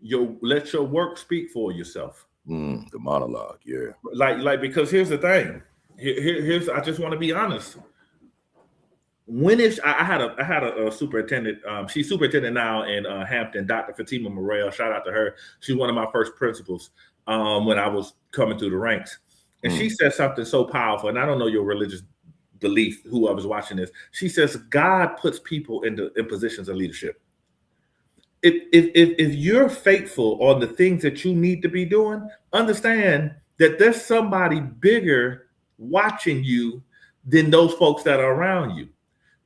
Let your work speak for yourself. The monologue, yeah. Like because here's the thing. Here's I just want to be honest. I had a superintendent. She's superintendent now in Hampton, Dr. Fatima Morel. Shout out to her. She's one of my first principals when I was coming through the ranks. And she said something so powerful. And I don't know your religious belief, who I was watching this. She says, God puts people in positions of leadership. If you're faithful on the things that you need to be doing, understand that there's somebody bigger watching you than those folks that are around you.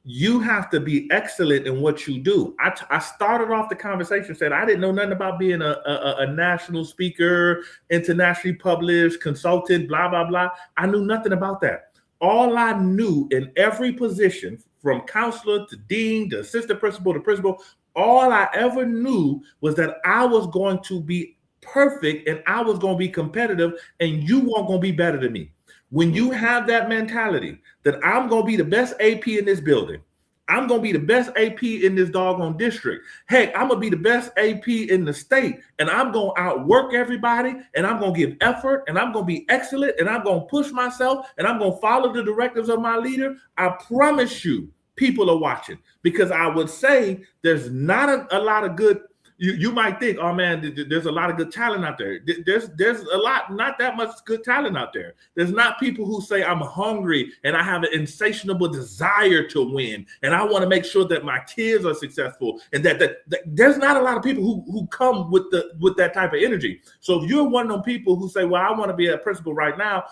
You have to be excellent in what you do. I started off the conversation saying I didn't know nothing about being a national speaker, internationally published, consultant, blah, blah, blah. I knew nothing about that. All I knew in every position, from counselor to dean to assistant principal to principal, all I ever knew was that I was going to be perfect and I was going to be competitive and you weren't going to be better than me. When you have that mentality that I'm going to be the best AP in this building, I'm going to be the best AP in this doggone district. Heck, I'm going to be the best AP in the state, and I'm going to outwork everybody, and I'm going to give effort, and I'm going to be excellent, and I'm going to push myself, and I'm going to follow the directives of my leader. I promise you, people are watching, because I would say there's not a lot of good. You might think, oh man, there's a lot of good talent out there. There's a lot, not that much good talent out there. There's not people who say I'm hungry and I have an insatiable desire to win and I want to make sure that my kids are successful, and that there's not a lot of people who come with that type of energy. So if you're one of them people who say, well, I want to be a principal right now,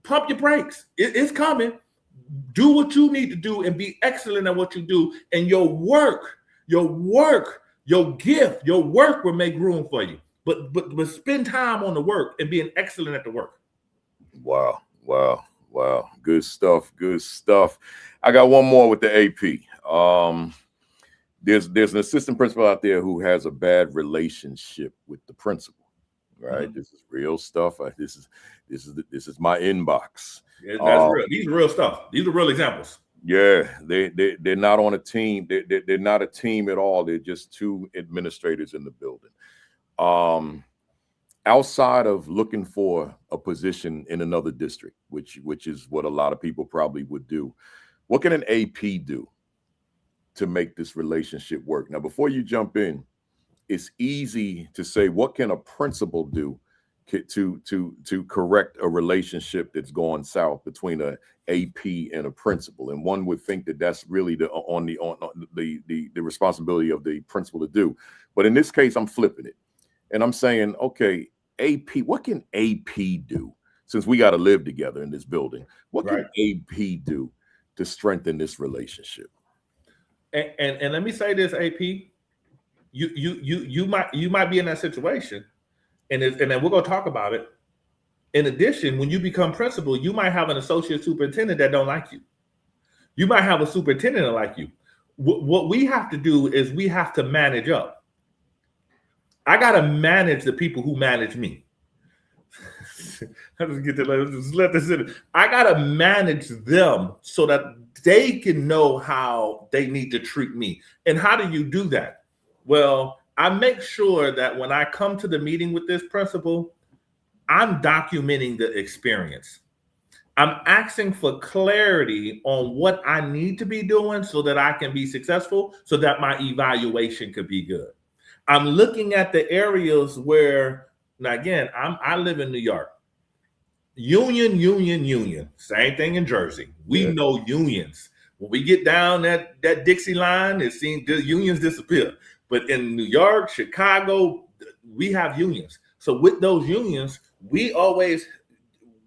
pump your brakes. It's coming. Do what you need to do and be excellent at what you do, and your work, your gift, your work will make room for you. But spend time on the work and being excellent at the work. Wow. Good stuff. I got one more with the AP. There's an assistant principal out there who has a bad relationship with the principal. Right? This is real stuff. This is my inbox. Yeah, that's real. These are real stuff. These are real examples. Yeah, they're not on a team. They're not a team at all. They're just two administrators in the building. Outside of looking for a position in another district, which is what a lot of people probably would do, what can an AP do to make this relationship work? Now, before you jump in, it's easy to say, what can a principal do to correct a relationship that's gone south between a AP and a principal? And one would think that that's really the responsibility of the principal to do. But in this case, I'm flipping it and I'm saying, okay, AP, what can AP do? Since we got to live together in this building, what can AP do to strengthen this relationship? And let me say this, AP, you might be in that situation. And then we're going to talk about it. In addition, when you become principal, you might have an associate superintendent that don't like you. You might have a superintendent that like you. What we have to do is we have to manage up. I got to manage the people who manage me. Just let this in. I got to manage them so that they can know how they need to treat me. And how do you do that? Well, I make sure that when I come to the meeting with this principal, I'm documenting the experience. I'm asking for clarity on what I need to be doing so that I can be successful, so that my evaluation could be good. I'm looking at the areas where, now again, I live in New York. Union. Same thing in Jersey. We know unions. When we get down that Dixie line, it seems the unions disappear. But in New York, Chicago, we have unions. So with those unions, we always,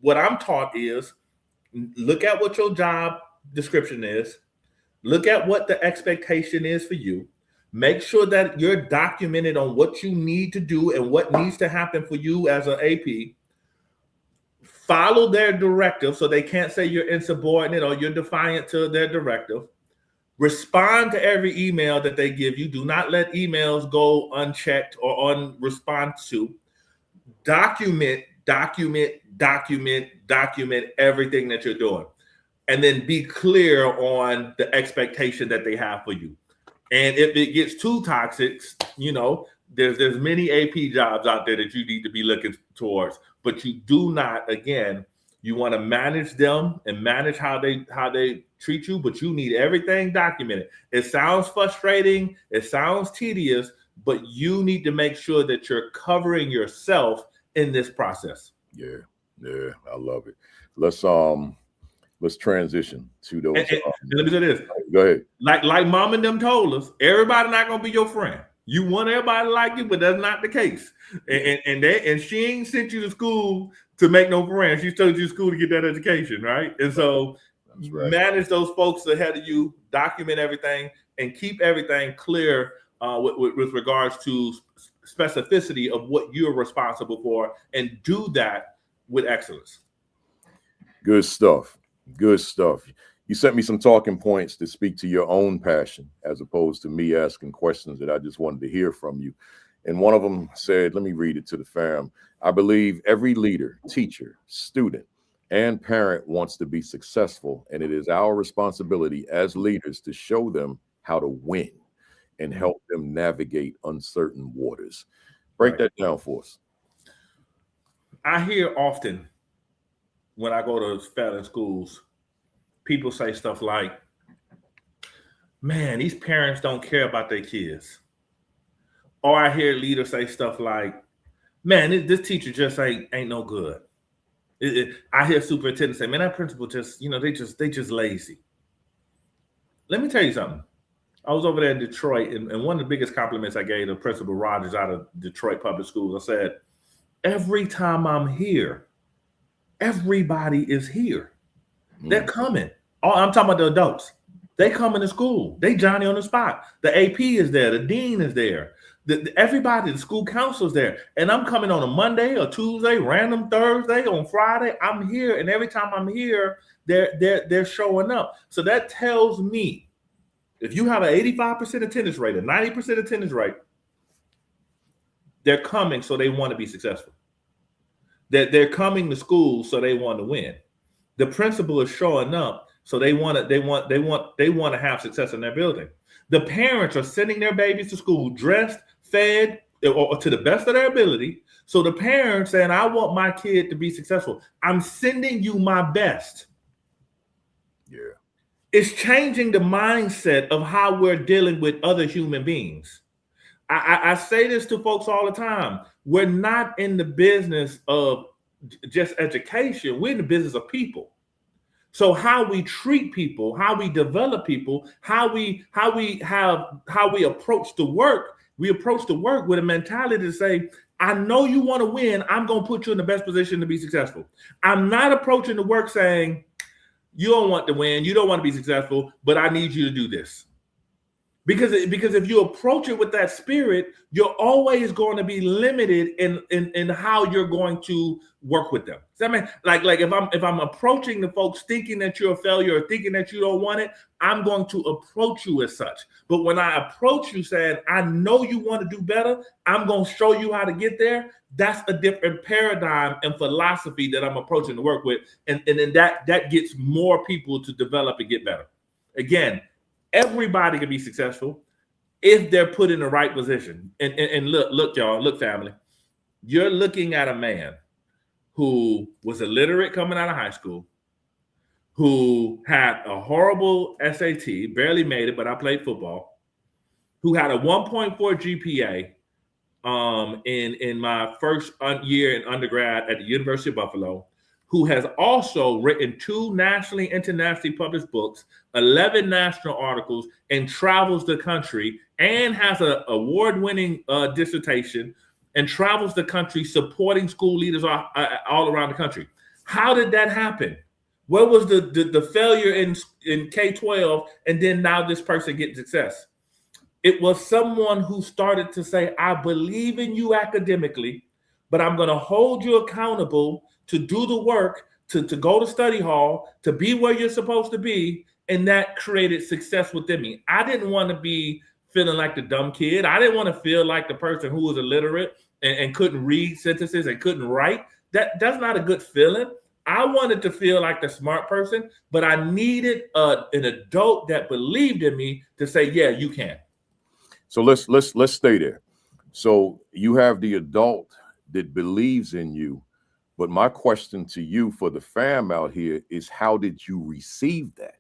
what I'm taught is, look at what your job description is, look at what the expectation is for you, Make sure that you're documented on what you need to do and what needs to happen for you as an AP. Follow their directive so they can't say you're insubordinate or you're defiant to their directive. Respond to every email that they give you. Do not let emails go unchecked or unresponded to. Document everything that you're doing. And then be clear on the expectation that they have for you. And if it gets too toxic, you know, there's many AP jobs out there that you need to be looking towards. But you do not, again, you want to manage them and manage how they treat you, but you need everything documented. It sounds frustrating, it sounds tedious, but you need to make sure that you're covering yourself in this process. Yeah, I love it. Let's transition to those. And let me say this. Go ahead. Like mom and them told us, everybody not gonna be your friend. You want everybody to like you, but that's not the case. And she ain't sent you to school to make no friends. She told you to school to get that education, right? And so right. Manage those folks ahead of you, document everything, and keep everything clear with regards to specificity of what you're responsible for, and do that with excellence. Good stuff. You sent me some talking points to speak to your own passion, as opposed to me asking questions that I just wanted to hear from you. And one of them said, let me read it to the fam. I believe every leader, teacher, student, and parent wants to be successful, and it is our responsibility as leaders to show them how to win and help them navigate uncertain waters. Break that down for us. I hear often when I go to failing schools, people say stuff like, man, these parents don't care about their kids. Or I hear leaders say stuff like, man, this teacher just ain't no good. I hear superintendents say, man, that principal just, they just lazy. Let me tell you something. I was over there in Detroit, and one of the biggest compliments I gave to Principal Rogers out of Detroit Public Schools, I said, every time I'm here, everybody is here. They're coming. Oh, I'm talking about the adults. They coming to school. They Johnny on the spot. The AP is there. The dean is there. Everybody, the school counselor's there. And I'm coming on a Monday or Tuesday, random Thursday, on Friday. I'm here, and every time I'm here, they're showing up. So that tells me, if you have an 85% attendance rate, a 90% attendance rate, they're coming so they want to be successful. They're coming to school so they want to win. The principal is showing up so they want to have success in their building. The parents are sending their babies to school dressed, fed, or to the best of their ability. So the parents saying, I want my kid to be successful. I'm sending you my best. Yeah. It's changing the mindset of how we're dealing with other human beings. I say this to folks all the time. We're not in the business of just education. We're in the business of people. So how we treat people, how we develop people, how we approach the work. We approach the work with a mentality to say, I know you want to win. I'm going to put you in the best position to be successful. I'm not approaching the work saying, you don't want to win, you don't want to be successful, but I need you to do this. Because if you approach it with that spirit, you're always going to be limited in how you're going to work with them. Does that mean, like if I'm approaching the folks thinking that you're a failure or thinking that you don't want it, I'm going to approach you as such. But when I approach you saying, I know you want to do better, I'm going to show you how to get there, that's a different paradigm and philosophy that I'm approaching to work with. And then that gets more people to develop and get better. Again, everybody can be successful if they're put in the right position. And look, y'all, look, family, you're looking at a man who was illiterate coming out of high school, who had a horrible SAT, barely made it, but I played football, who had a 1.4 GPA in my first year in undergrad at the University of Buffalo, who has also written 2 nationally, internationally published books, 11 national articles, and travels the country, and has an award-winning dissertation, and travels the country supporting school leaders all around the country. How did that happen? What was the failure in K-12, and then now this person getting success? It was someone who started to say, I believe in you academically, but I'm going to hold you accountable to do the work, to go to study hall, to be where you're supposed to be. And that created success within me. I didn't want to be feeling like the dumb kid. I didn't want to feel like the person who was illiterate and couldn't read sentences and couldn't write. That's not a good feeling. I wanted to feel like the smart person, but I needed an adult that believed in me to say, yeah, you can. So let's stay there. So you have the adult that believes in you, but my question to you for the fam out here is, how did you receive that?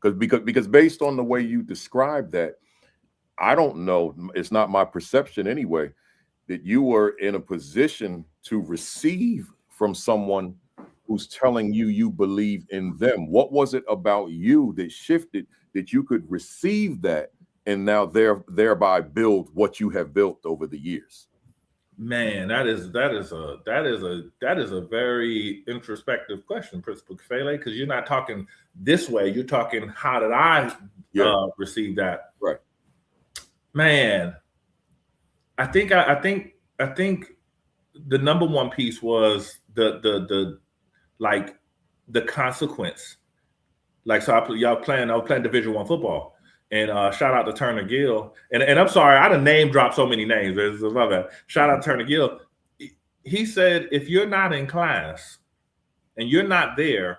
Because based on the way you described that, I don't know, it's not my perception anyway, that you were in a position to receive from someone who's telling you you believe in them. What was it about you that shifted that you could receive that and now thereby build what you have built over the years? Man, that is a very introspective question, Principal Kafele, because you're not talking this way. You're talking, how did I receive that? Right. Man, I think the number one piece was the consequence. Like, so I was playing Division I football. And shout out to Turner Gill. And I'm sorry, I done name dropped so many names. Shout out to Turner Gill. He said, if you're not in class and you're not there,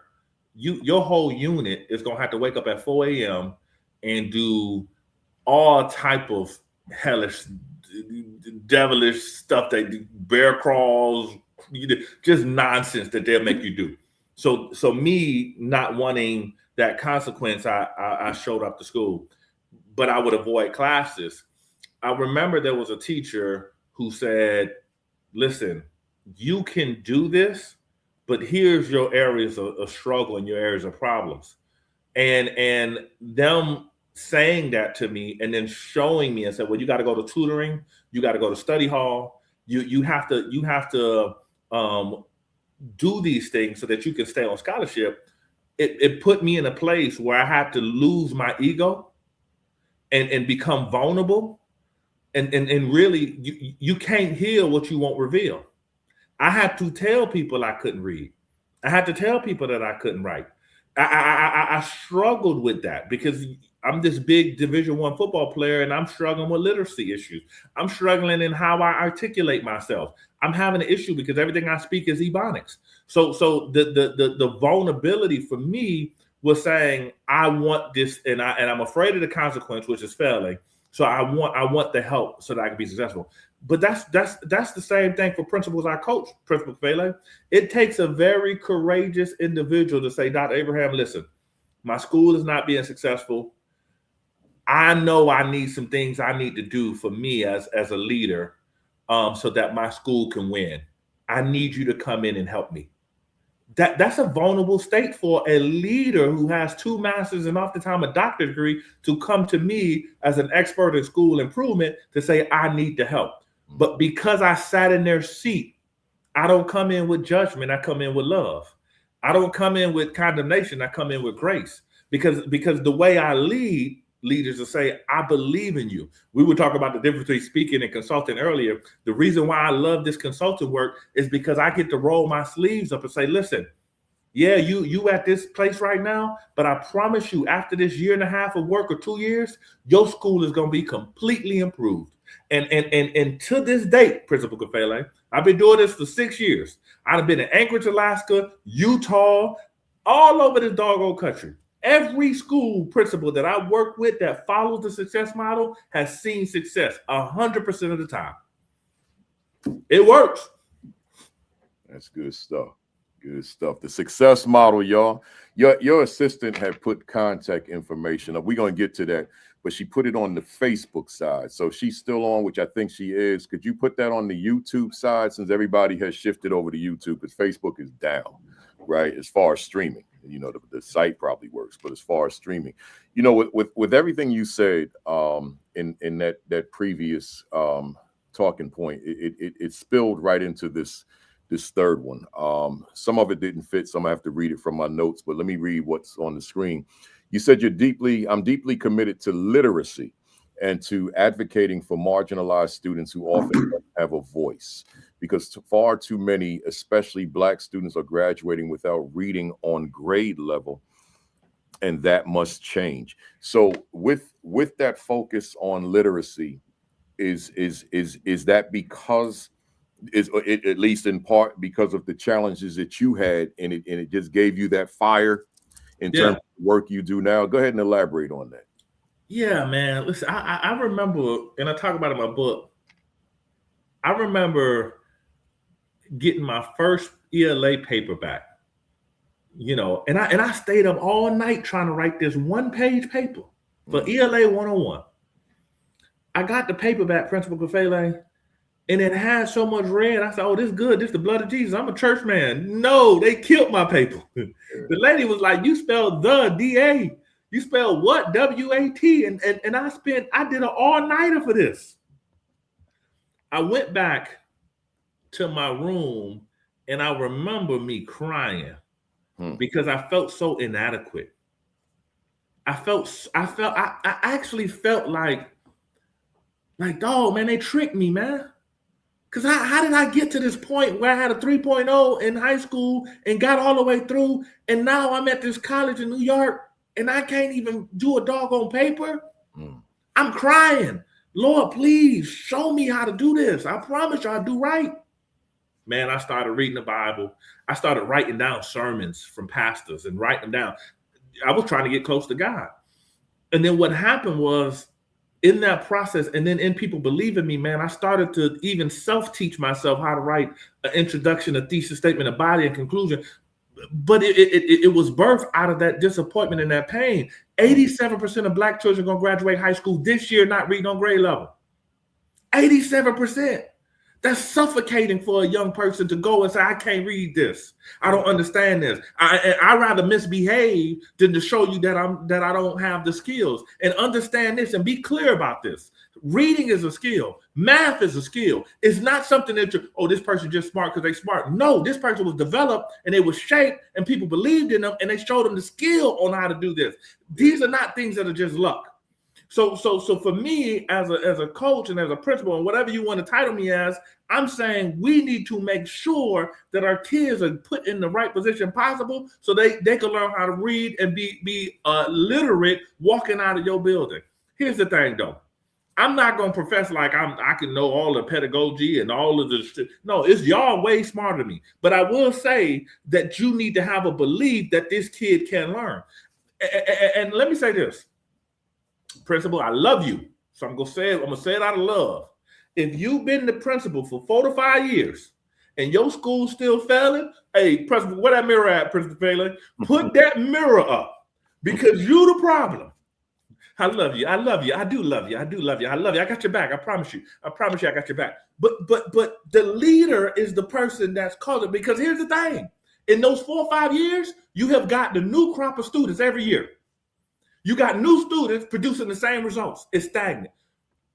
your whole unit is gonna have to wake up at 4 a.m. and do all type of hellish, devilish stuff. They do bear crawls, just nonsense that they'll make you do. So me not wanting that consequence, I showed up to school, but I would avoid classes. I remember there was a teacher who said, listen, you can do this, but here's your areas of struggle and your areas of problems. And them saying that to me and then showing me and said, well, you got to go to tutoring, you got to go to study hall, you have to do these things so that you can stay on scholarship. It put me in a place where I had to lose my ego and become vulnerable. And really, you can't heal what you won't reveal. I had to tell people I couldn't read. I had to tell people that I couldn't write. I struggled with that because I'm this big Division I football player and I'm struggling with literacy issues. I'm struggling in how I articulate myself. I'm having an issue because everything I speak is Ebonics. So the vulnerability for me was saying, I want this, and I'm afraid of the consequence, which is failing. So I want the help so that I can be successful. But that's the same thing for principals I coach, Principal Kafele. It takes a very courageous individual to say, Dr. Abraham, listen, my school is not being successful. I know I need some things I need to do for me as a leader so that my school can win. I need you to come in and help me. That's a vulnerable state for a leader who has 2 masters and oftentimes a doctorate degree to come to me as an expert in school improvement to say, I need the help. But because I sat in their seat, I don't come in with judgment. I come in with love. I don't come in with condemnation. I come in with grace. Because the way I lead leaders to say, I believe in you. We were talking about the difference between speaking and consulting earlier. The reason why I love this consulting work is because I get to roll my sleeves up and say, listen, yeah, you at this place right now, but I promise you, after this 1.5 years of work or 2 years, your school is going to be completely improved. And to this date, Principal Kafele, I've been doing this for 6 years. I've been in Anchorage, Alaska, Utah, all over this doggone country. Every school principal that I work with that follows the success model has seen success 100% of the time. It works. That's good stuff. Good stuff. The success model, y'all. Your assistant had put contact information up. We're going to get to that, but she put it on the Facebook side. So she's still on, which I think she is. Could you put that on the YouTube side since everybody has shifted over to YouTube because Facebook is down, right? As far as streaming, you know, the site probably works, but as far as streaming, you know, with everything you said in that previous talking point, it spilled right into this third one. Some of it didn't fit, so I'm gonna have to read it from my notes, but let me read what's on the screen. You said I'm deeply committed to literacy. and to advocating for marginalized students who often don't have a voice, because far too many, especially Black students, are graduating without reading on grade level, and that must change. So with that focus on literacy, is that because is it, at least in part because of the challenges that you had, and it just gave you that fire in terms of the work you do now? Go ahead and elaborate on that. Yeah, man. Listen, I remember, and I talk about it in my book, I remember getting my first ELA paperback, you know, and I stayed up all night trying to write this 1-page paper for ELA 101. I got the paperback, Principal Kafele, and it had so much red. I said, oh, this is good. This is the blood of Jesus. I'm a church man. No, they killed my paper. The lady was like, you spelled the D-A. You spelled what? W-A-T. And I did an all-nighter for this. I went back to my room and I remember me crying because I felt so inadequate. I actually felt like, dog, man, they tricked me, man. Because how did I get to this point where I had a 3.0 in high school and got all the way through, and now I'm at this college in New York and I can't even do a doggone paper? I'm crying. Lord, please show me how to do this. I promise you I'll do right. Man, I started reading the Bible. I started writing down sermons from pastors and writing them down. I was trying to get close to God. And then what happened was, in that process, and then in people believing me, man, I started to even self-teach myself how to write an introduction, a thesis statement, a body, and conclusion. But it was birthed out of that disappointment and that pain. 87% of Black children are going to graduate high school this year not reading on grade level. 87%. That's suffocating for a young person to go and say, I can't read this. I don't understand this. I'd rather misbehave than to show you that I don't have the skills. And understand this and be clear about this. Reading is a skill. Math is a skill. It's not something that this person just smart because they smart. No, this person was developed and they was shaped and people believed in them and they showed them the skill on how to do this. These are not things that are just luck. So for me, as a coach and as a principal and whatever you want to title me as, I'm saying we need to make sure that our kids are put in the right position possible so they can learn how to read and be literate walking out of your building. Here's the thing, though. I'm not going to profess like I can know all the pedagogy and all of this. No, it's y'all way smarter than me. But I will say that you need to have a belief that this kid can learn. And let me say this. Principal, I love you. So I'm gonna say it out of love. If you've been the principal for 4 to 5 years and your school's still failing, hey, Principal, where that mirror at, Principal Kafele? Put that mirror up because you the problem. I love you. I love you. I do love you. I do love you. I love you. I got your back. I promise you. I promise you I got your back. But the leader is the person that's causing, because here's the thing. In those 4 or 5 years, you have got the new crop of students every year. You got new students producing the same results. It's stagnant.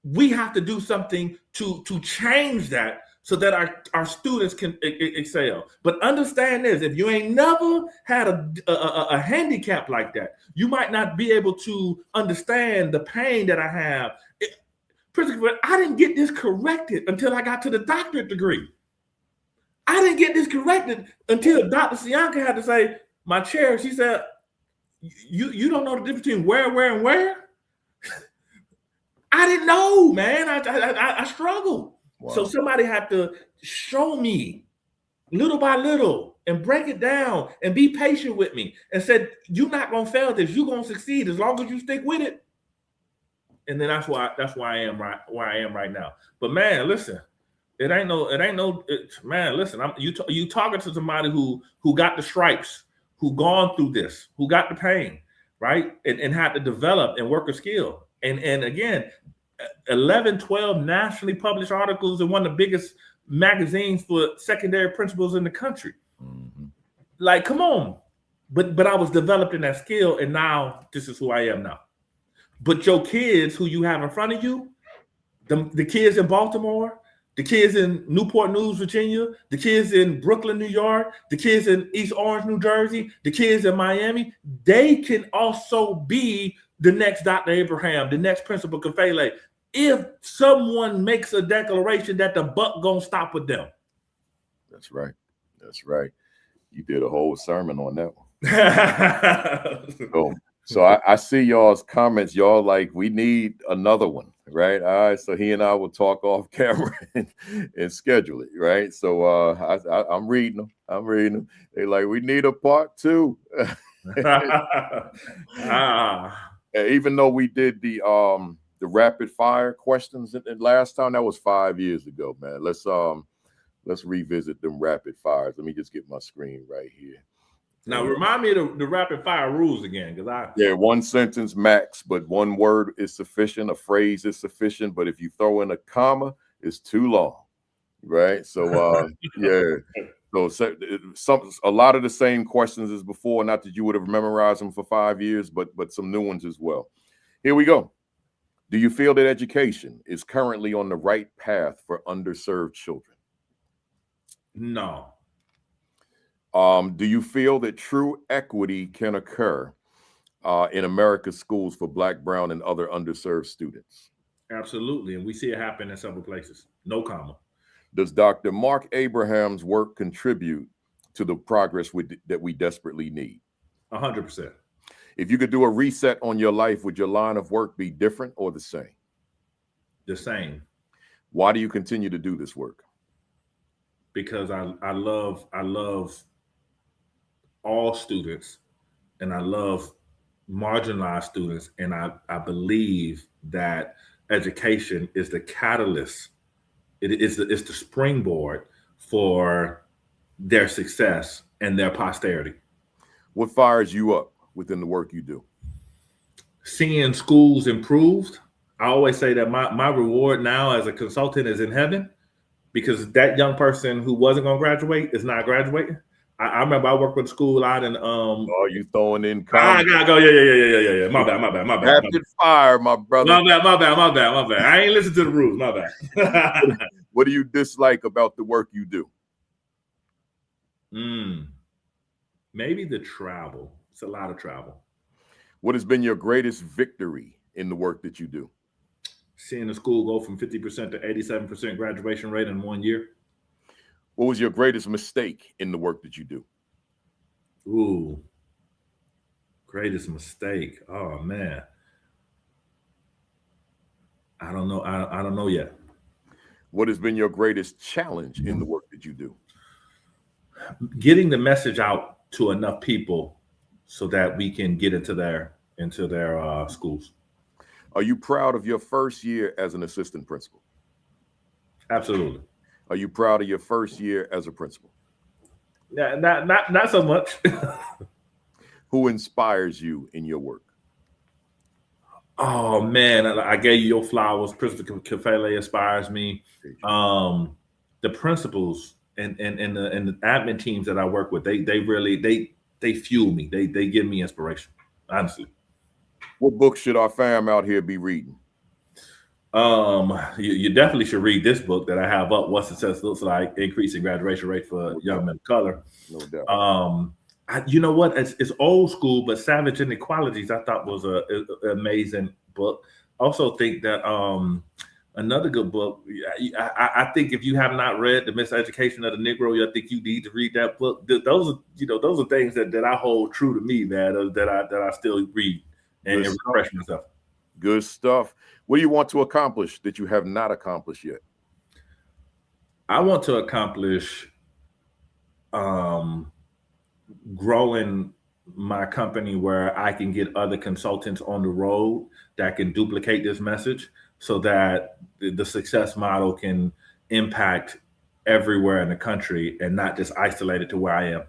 We have to do something to change that so that our students can excel. But understand this, if you ain't never had a handicap like that, you might not be able to understand the pain that I have. I didn't get this corrected until I got to the doctorate degree. I didn't get this corrected until Dr. Sianka had to say, my chair, she said, you don't know the difference between where, and where? I didn't know, man. I struggled. Wow. So somebody had to show me little by little and break it down and be patient with me and said, you're not going to fail this. You're going to succeed as long as you stick with it. And then that's why I am where I am right now. But man, listen, man, listen, you talking to somebody who got the stripes, who gone through this, who got the pain, right? And had to develop and work a skill. And again, 11, 12 nationally published articles in one of the biggest magazines for secondary principals in the country. Mm-hmm. Like, come on. But I was developing that skill, and now this is who I am now. But your kids who you have in front of you, the kids in Baltimore, the kids in Newport News, Virginia, the kids in Brooklyn, New York, the kids in East Orange, New Jersey, the kids in Miami, they can also be the next Dr. Abraham, the next Principal Kafele, if someone makes a declaration that the buck gonna stop with them. That's right. That's right. You did a whole sermon on that one. So I see y'all's comments. Y'all like, we need another one, right? All right. So he and I will talk off camera and schedule it, right? So I'm reading them. I'm reading them. They like, we need a part 2. Even though we did the rapid fire questions last time, that was 5 years ago, man. Let's revisit them rapid fires. Let me just get my screen right here. Now remind me of the rapid fire rules again, because one sentence max, but one word is sufficient. A phrase is sufficient, but if you throw in a comma, it's too long, right? So So a lot of the same questions as before. Not that you would have memorized them for 5 years, but some new ones as well. Here we go. Do you feel that education is currently on the right path for underserved children? No. Do you feel that true equity can occur in America's schools for Black, brown, and other underserved students? Absolutely, and we see it happen in several places. No comma. Does Dr. Marck Abraham's work contribute to the progress that we desperately need? 100%. If you could do a reset on your life, would your line of work be different or the same? The same. Why do you continue to do this work? Because I love all students, and I love marginalized students, and I believe that education is the catalyst. It's the springboard for their success and their posterity. What fires you up within the work you do? Seeing schools improved. I always say that my reward now as a consultant is in heaven, because that young person who wasn't going to graduate is not graduating. I remember I worked with a school out in Oh, you throwing in I gotta go. Yeah. My bad. Rapid fire, my brother. My bad. I ain't listen to the rules. My bad. What do you dislike about the work you do? Maybe the travel. It's a lot of travel. What has been your greatest victory in the work that you do? Seeing the school go from 50% to 87% graduation rate in 1 year. What was your greatest mistake in the work that you do? Ooh, greatest mistake. Oh man, I don't know. I don't know yet. What has been your greatest challenge in the work that you do? Getting the message out to enough people so that we can get into their schools. Are you proud of your first year as an assistant principal? Absolutely. Are you proud of your first year as a principal? Yeah, not so much. Who inspires you in your work? Oh man, I gave you your flowers. Principal Kafele inspires me. The principals and the admin teams that I work with, they really fuel me. They give me inspiration. Honestly. What books should our fam out here be reading? You definitely should read this book that I have up. What Success Looks Like: Increasing Graduation Rate for Young Men of Color. No doubt. You know what? It's old school, but Savage Inequalities I thought was an amazing book. Also think that another good book. I think if you have not read The Miseducation of the Negro, I think you need to read that book. Those are things that I hold true to me, man. That I still read and refresh myself. Good stuff. What do you want to accomplish that you have not accomplished yet? I want to accomplish growing my company where I can get other consultants on the road that can duplicate this message so that the success model can impact everywhere in the country and not just isolated to where I am.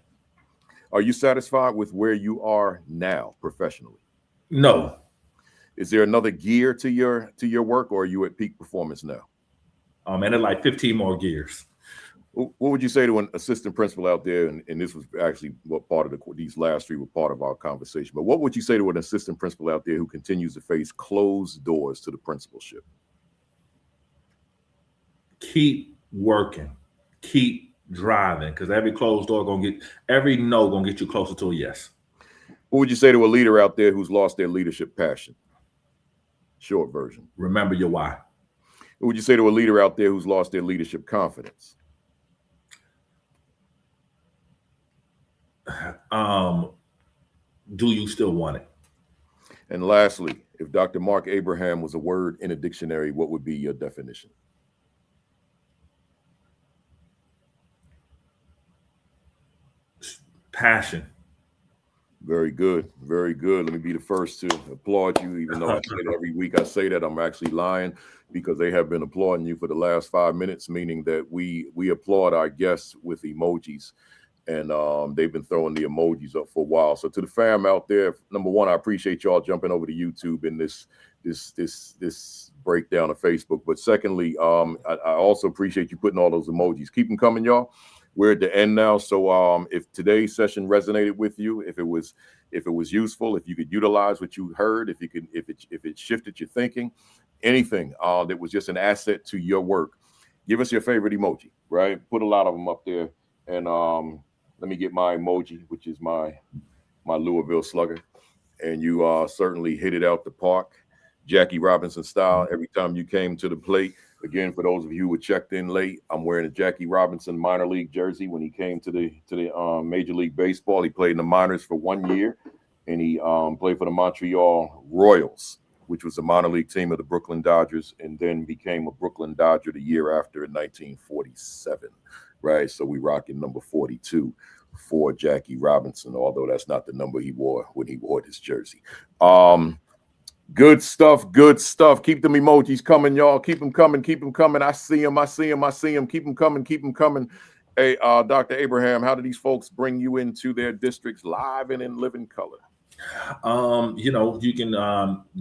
Are you satisfied with where you are now professionally? No. Is there another gear to your work, or are you at peak performance now? Man, there's like 15 more gears. What would you say to an assistant principal out there? And this was actually what part of these last three were part of our conversation. But what would you say to an assistant principal out there who continues to face closed doors to the principalship? Keep working, keep driving, because every closed door every no gonna get you closer to a yes. What would you say to a leader out there who's lost their leadership passion? Short version. Remember your why. What would you say to a leader out there who's lost their leadership confidence? Do you still want it? And lastly, if Dr. Marck Abraham was a word in a dictionary, what would be your definition? Passion. Very good. Very good. Let me be the first to applaud you, even though I say it every week. I say that I'm actually lying because they have been applauding you for the last 5 minutes, meaning that we applaud our guests with emojis. And they've been throwing the emojis up for a while. So to the fam out there, number one, I appreciate y'all jumping over to YouTube in this breakdown of Facebook. But secondly, I also appreciate you putting all those emojis. Keep them coming, y'all. We're at the end now. So if today's session resonated with you, if it was useful, if you could utilize what you heard, if it shifted your thinking, anything that was just an asset to your work, give us your favorite emoji, right? Put a lot of them up there. And let me get my emoji, which is my Louisville Slugger. And you certainly hit it out the park, Jackie Robinson style, every time you came to the plate. Again, for those of you who were checked in late, I'm wearing a Jackie Robinson minor league jersey. When he came to the Major League Baseball, he played in the minors for 1 year, and he played for the Montreal Royals, which was a minor league team of the Brooklyn Dodgers, and then became a Brooklyn Dodger the year after in 1947. Right, so we rocking number 42 for Jackie Robinson, although that's not the number he wore when he wore this jersey. Good stuff, good stuff. Keep them emojis coming, y'all. Keep them coming, keep them coming. I see them, I see them, I see them. Keep them coming, keep them coming. Hey, Dr. Abraham, how do these folks bring you into their districts live and in living color? You can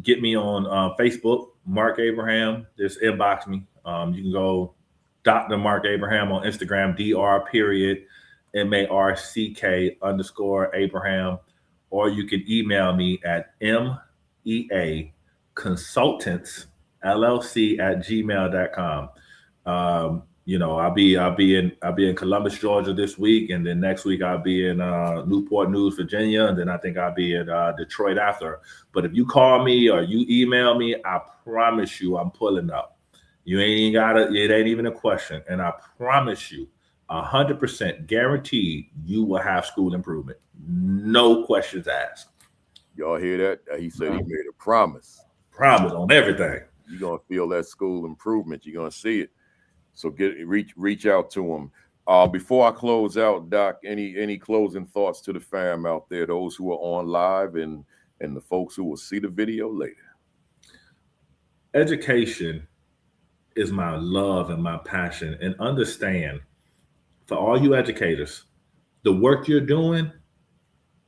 get me on Facebook, Marck Abraham. Just inbox me. You can go Dr. Marck Abraham on Instagram, Marck_Abraham, or you can email me at meaconsultantsllc@gmail.com. I'll be in Columbus, Georgia this week, and then next week I'll be in Newport News, Virginia, and then I think I'll be in Detroit after. But if you call me or you email me, I promise you I'm pulling up. You ain't it ain't even a question. And I promise you, 100% guaranteed, you will have school improvement. No questions asked. Y'all hear that? He said he made a promise. Promise on everything. You're going to feel that school improvement. You're going to see it. So reach out to him. Before I close out, Doc, any closing thoughts to the fam out there, those who are on live and the folks who will see the video later? Education is my love and my passion. And understand, for all you educators, the work you're doing,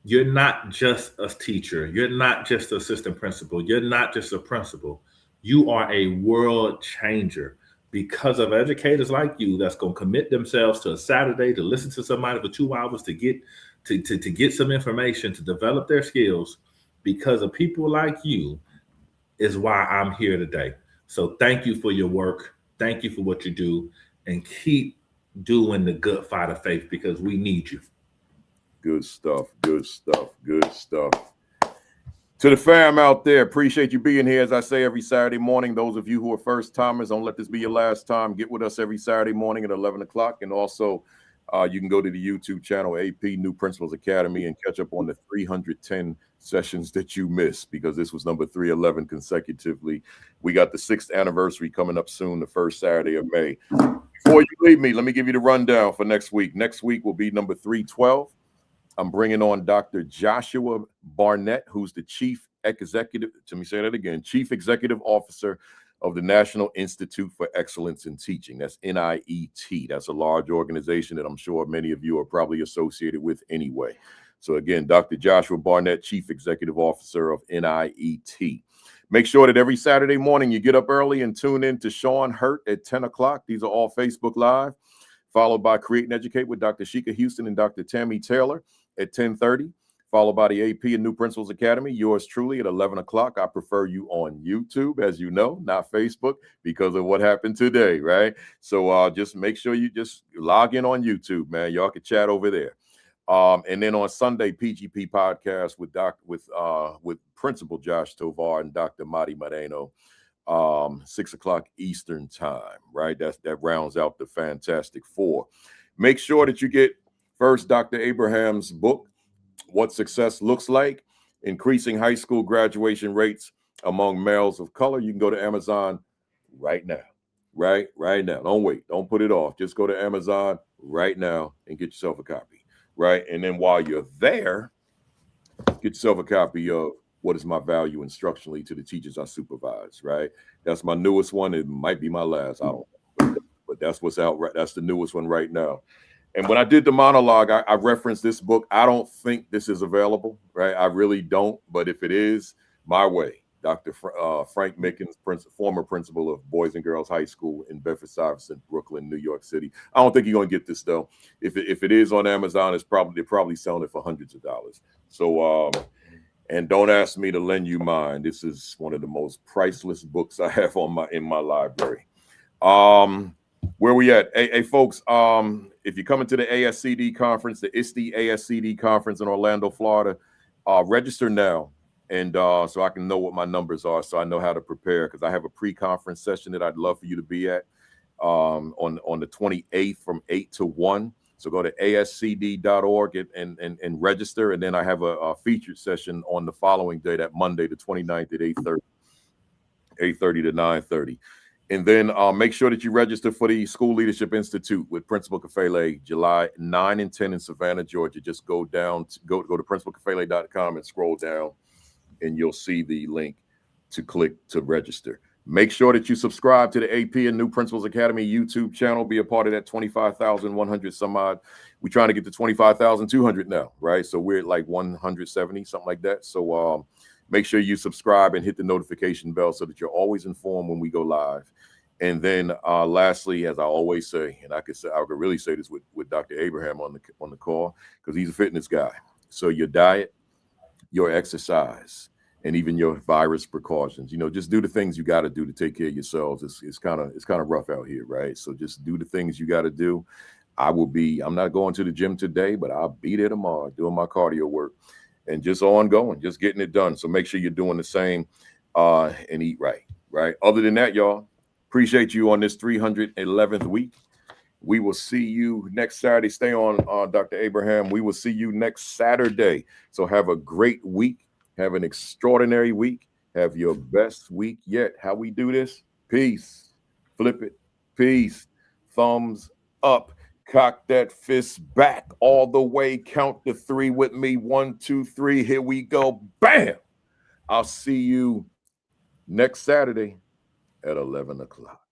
you're not just a teacher. You're not just an assistant principal. You're not just a principal. You are a world changer because of educators like you that's going to commit themselves to a Saturday to listen to somebody for 2 hours to get some information, to develop their skills. Because of people like you is why I'm here today. So thank you for your work. Thank you for what you do, and keep doing the good fight of faith because we need you. Good stuff, good stuff, good stuff. To the fam out there, appreciate you being here. As I say every Saturday morning, those of you who are first timers, don't let this be your last time. Get with us every Saturday morning at 11 o'clock. And also, you can go to the YouTube channel, AP New Principals Academy, and catch up on the 310 sessions that you missed, because this was number 311 consecutively. We got the 6th anniversary coming up soon, the first Saturday of May. Before you leave me, let me give you the rundown for next week. Next week will be number 312. I'm bringing on Dr. Joshua Barnett, who's the Chief Executive Officer of the National Institute for Excellence in Teaching. That's NIET. That's a large organization that I'm sure many of you are probably associated with anyway. So again, Dr. Joshua Barnett, Chief Executive Officer of NIET. Make sure that every Saturday morning you get up early and tune in to Sean Hurt at 10 o'clock. These are all Facebook Live, followed by Create and Educate with Dr. Sheikah Houston and Dr. Tammy Taylor at 10:30, followed by the AP and New Principals Academy, yours truly at 11 o'clock. I prefer you on YouTube, as you know, not Facebook, because of what happened today, right? So just make sure you just log in on YouTube, man. Y'all can chat over there. And then on Sunday, PGP podcast with Principal Josh Tovar and Dr. Madi Moreno, 6 o'clock Eastern time, right? That rounds out the Fantastic Four. Make sure that you get first Dr. Abraham's book, What Success Looks Like, Increasing High School Graduation Rates Among Males of Color. You can go to Amazon right now, right now. Don't wait. Don't put it off. Just go to Amazon right now and get yourself a copy, right? And then while you're there, get yourself a copy of What Is My Value Instructionally to the Teachers I Supervise, right? That's my newest one. It might be my last. I don't know. But that's what's out. Right. That's the newest one right now. And when I did the monologue, I referenced this book. I don't think this is available, right? I really don't. But if it is, my way. Dr. Frank Mickens, former principal of Boys and Girls High School in Bedford-Stuyvesant, Brooklyn, New York City. I don't think you're going to get this, though. If it is on Amazon, they're probably selling it for hundreds of dollars. So, and don't ask me to lend you mine. This is one of the most priceless books I have in my library. Where we at? Hey, folks, if you're coming to the ASCD conference, the ISTE ASCD conference in Orlando, Florida, register now. And so I can know what my numbers are, so I know how to prepare, because I have a pre-conference session that I'd love for you to be at on the 28th from 8 to 1. So go to ascd.org and register. And then I have a featured session on the following day, that Monday, the 29th at 8:30 to 9:30. And then make sure that you register for the School Leadership Institute with Principal Kafele, July 9 and 10 in Savannah, Georgia. Just go to principalkafele.com and scroll down, and you'll see the link to click to register. Make sure that you subscribe to the AP and New Principals Academy YouTube channel. Be a part of that 25,100 some odd. We're trying to get to 25,200 now, right? So we're at like 170, something like that. So make sure you subscribe and hit the notification bell so that you're always informed when we go live. And then lastly, as I always say, and I could really say this with Dr. Abraham on the call, because he's a fitness guy. So your diet, your exercise, and even your virus precautions, just do the things you got to do to take care of yourselves. It's kind of rough out here, right? So just do the things you got to do. I'm not going to the gym today, but I'll be there tomorrow doing my cardio work and just ongoing, just getting it done. So make sure you're doing the same and eat right? Other than that, y'all, appreciate you on this 311th week. We will see you next Saturday. Stay on, Dr. Abraham. We will see you next Saturday. So have a great week. Have an extraordinary week. Have your best week yet. How we do this? Peace. Flip it. Peace. Thumbs up. Cock that fist back all the way. Count to 3 with me. 1, 2, 3. Here we go. Bam. I'll see you next Saturday at 11 o'clock.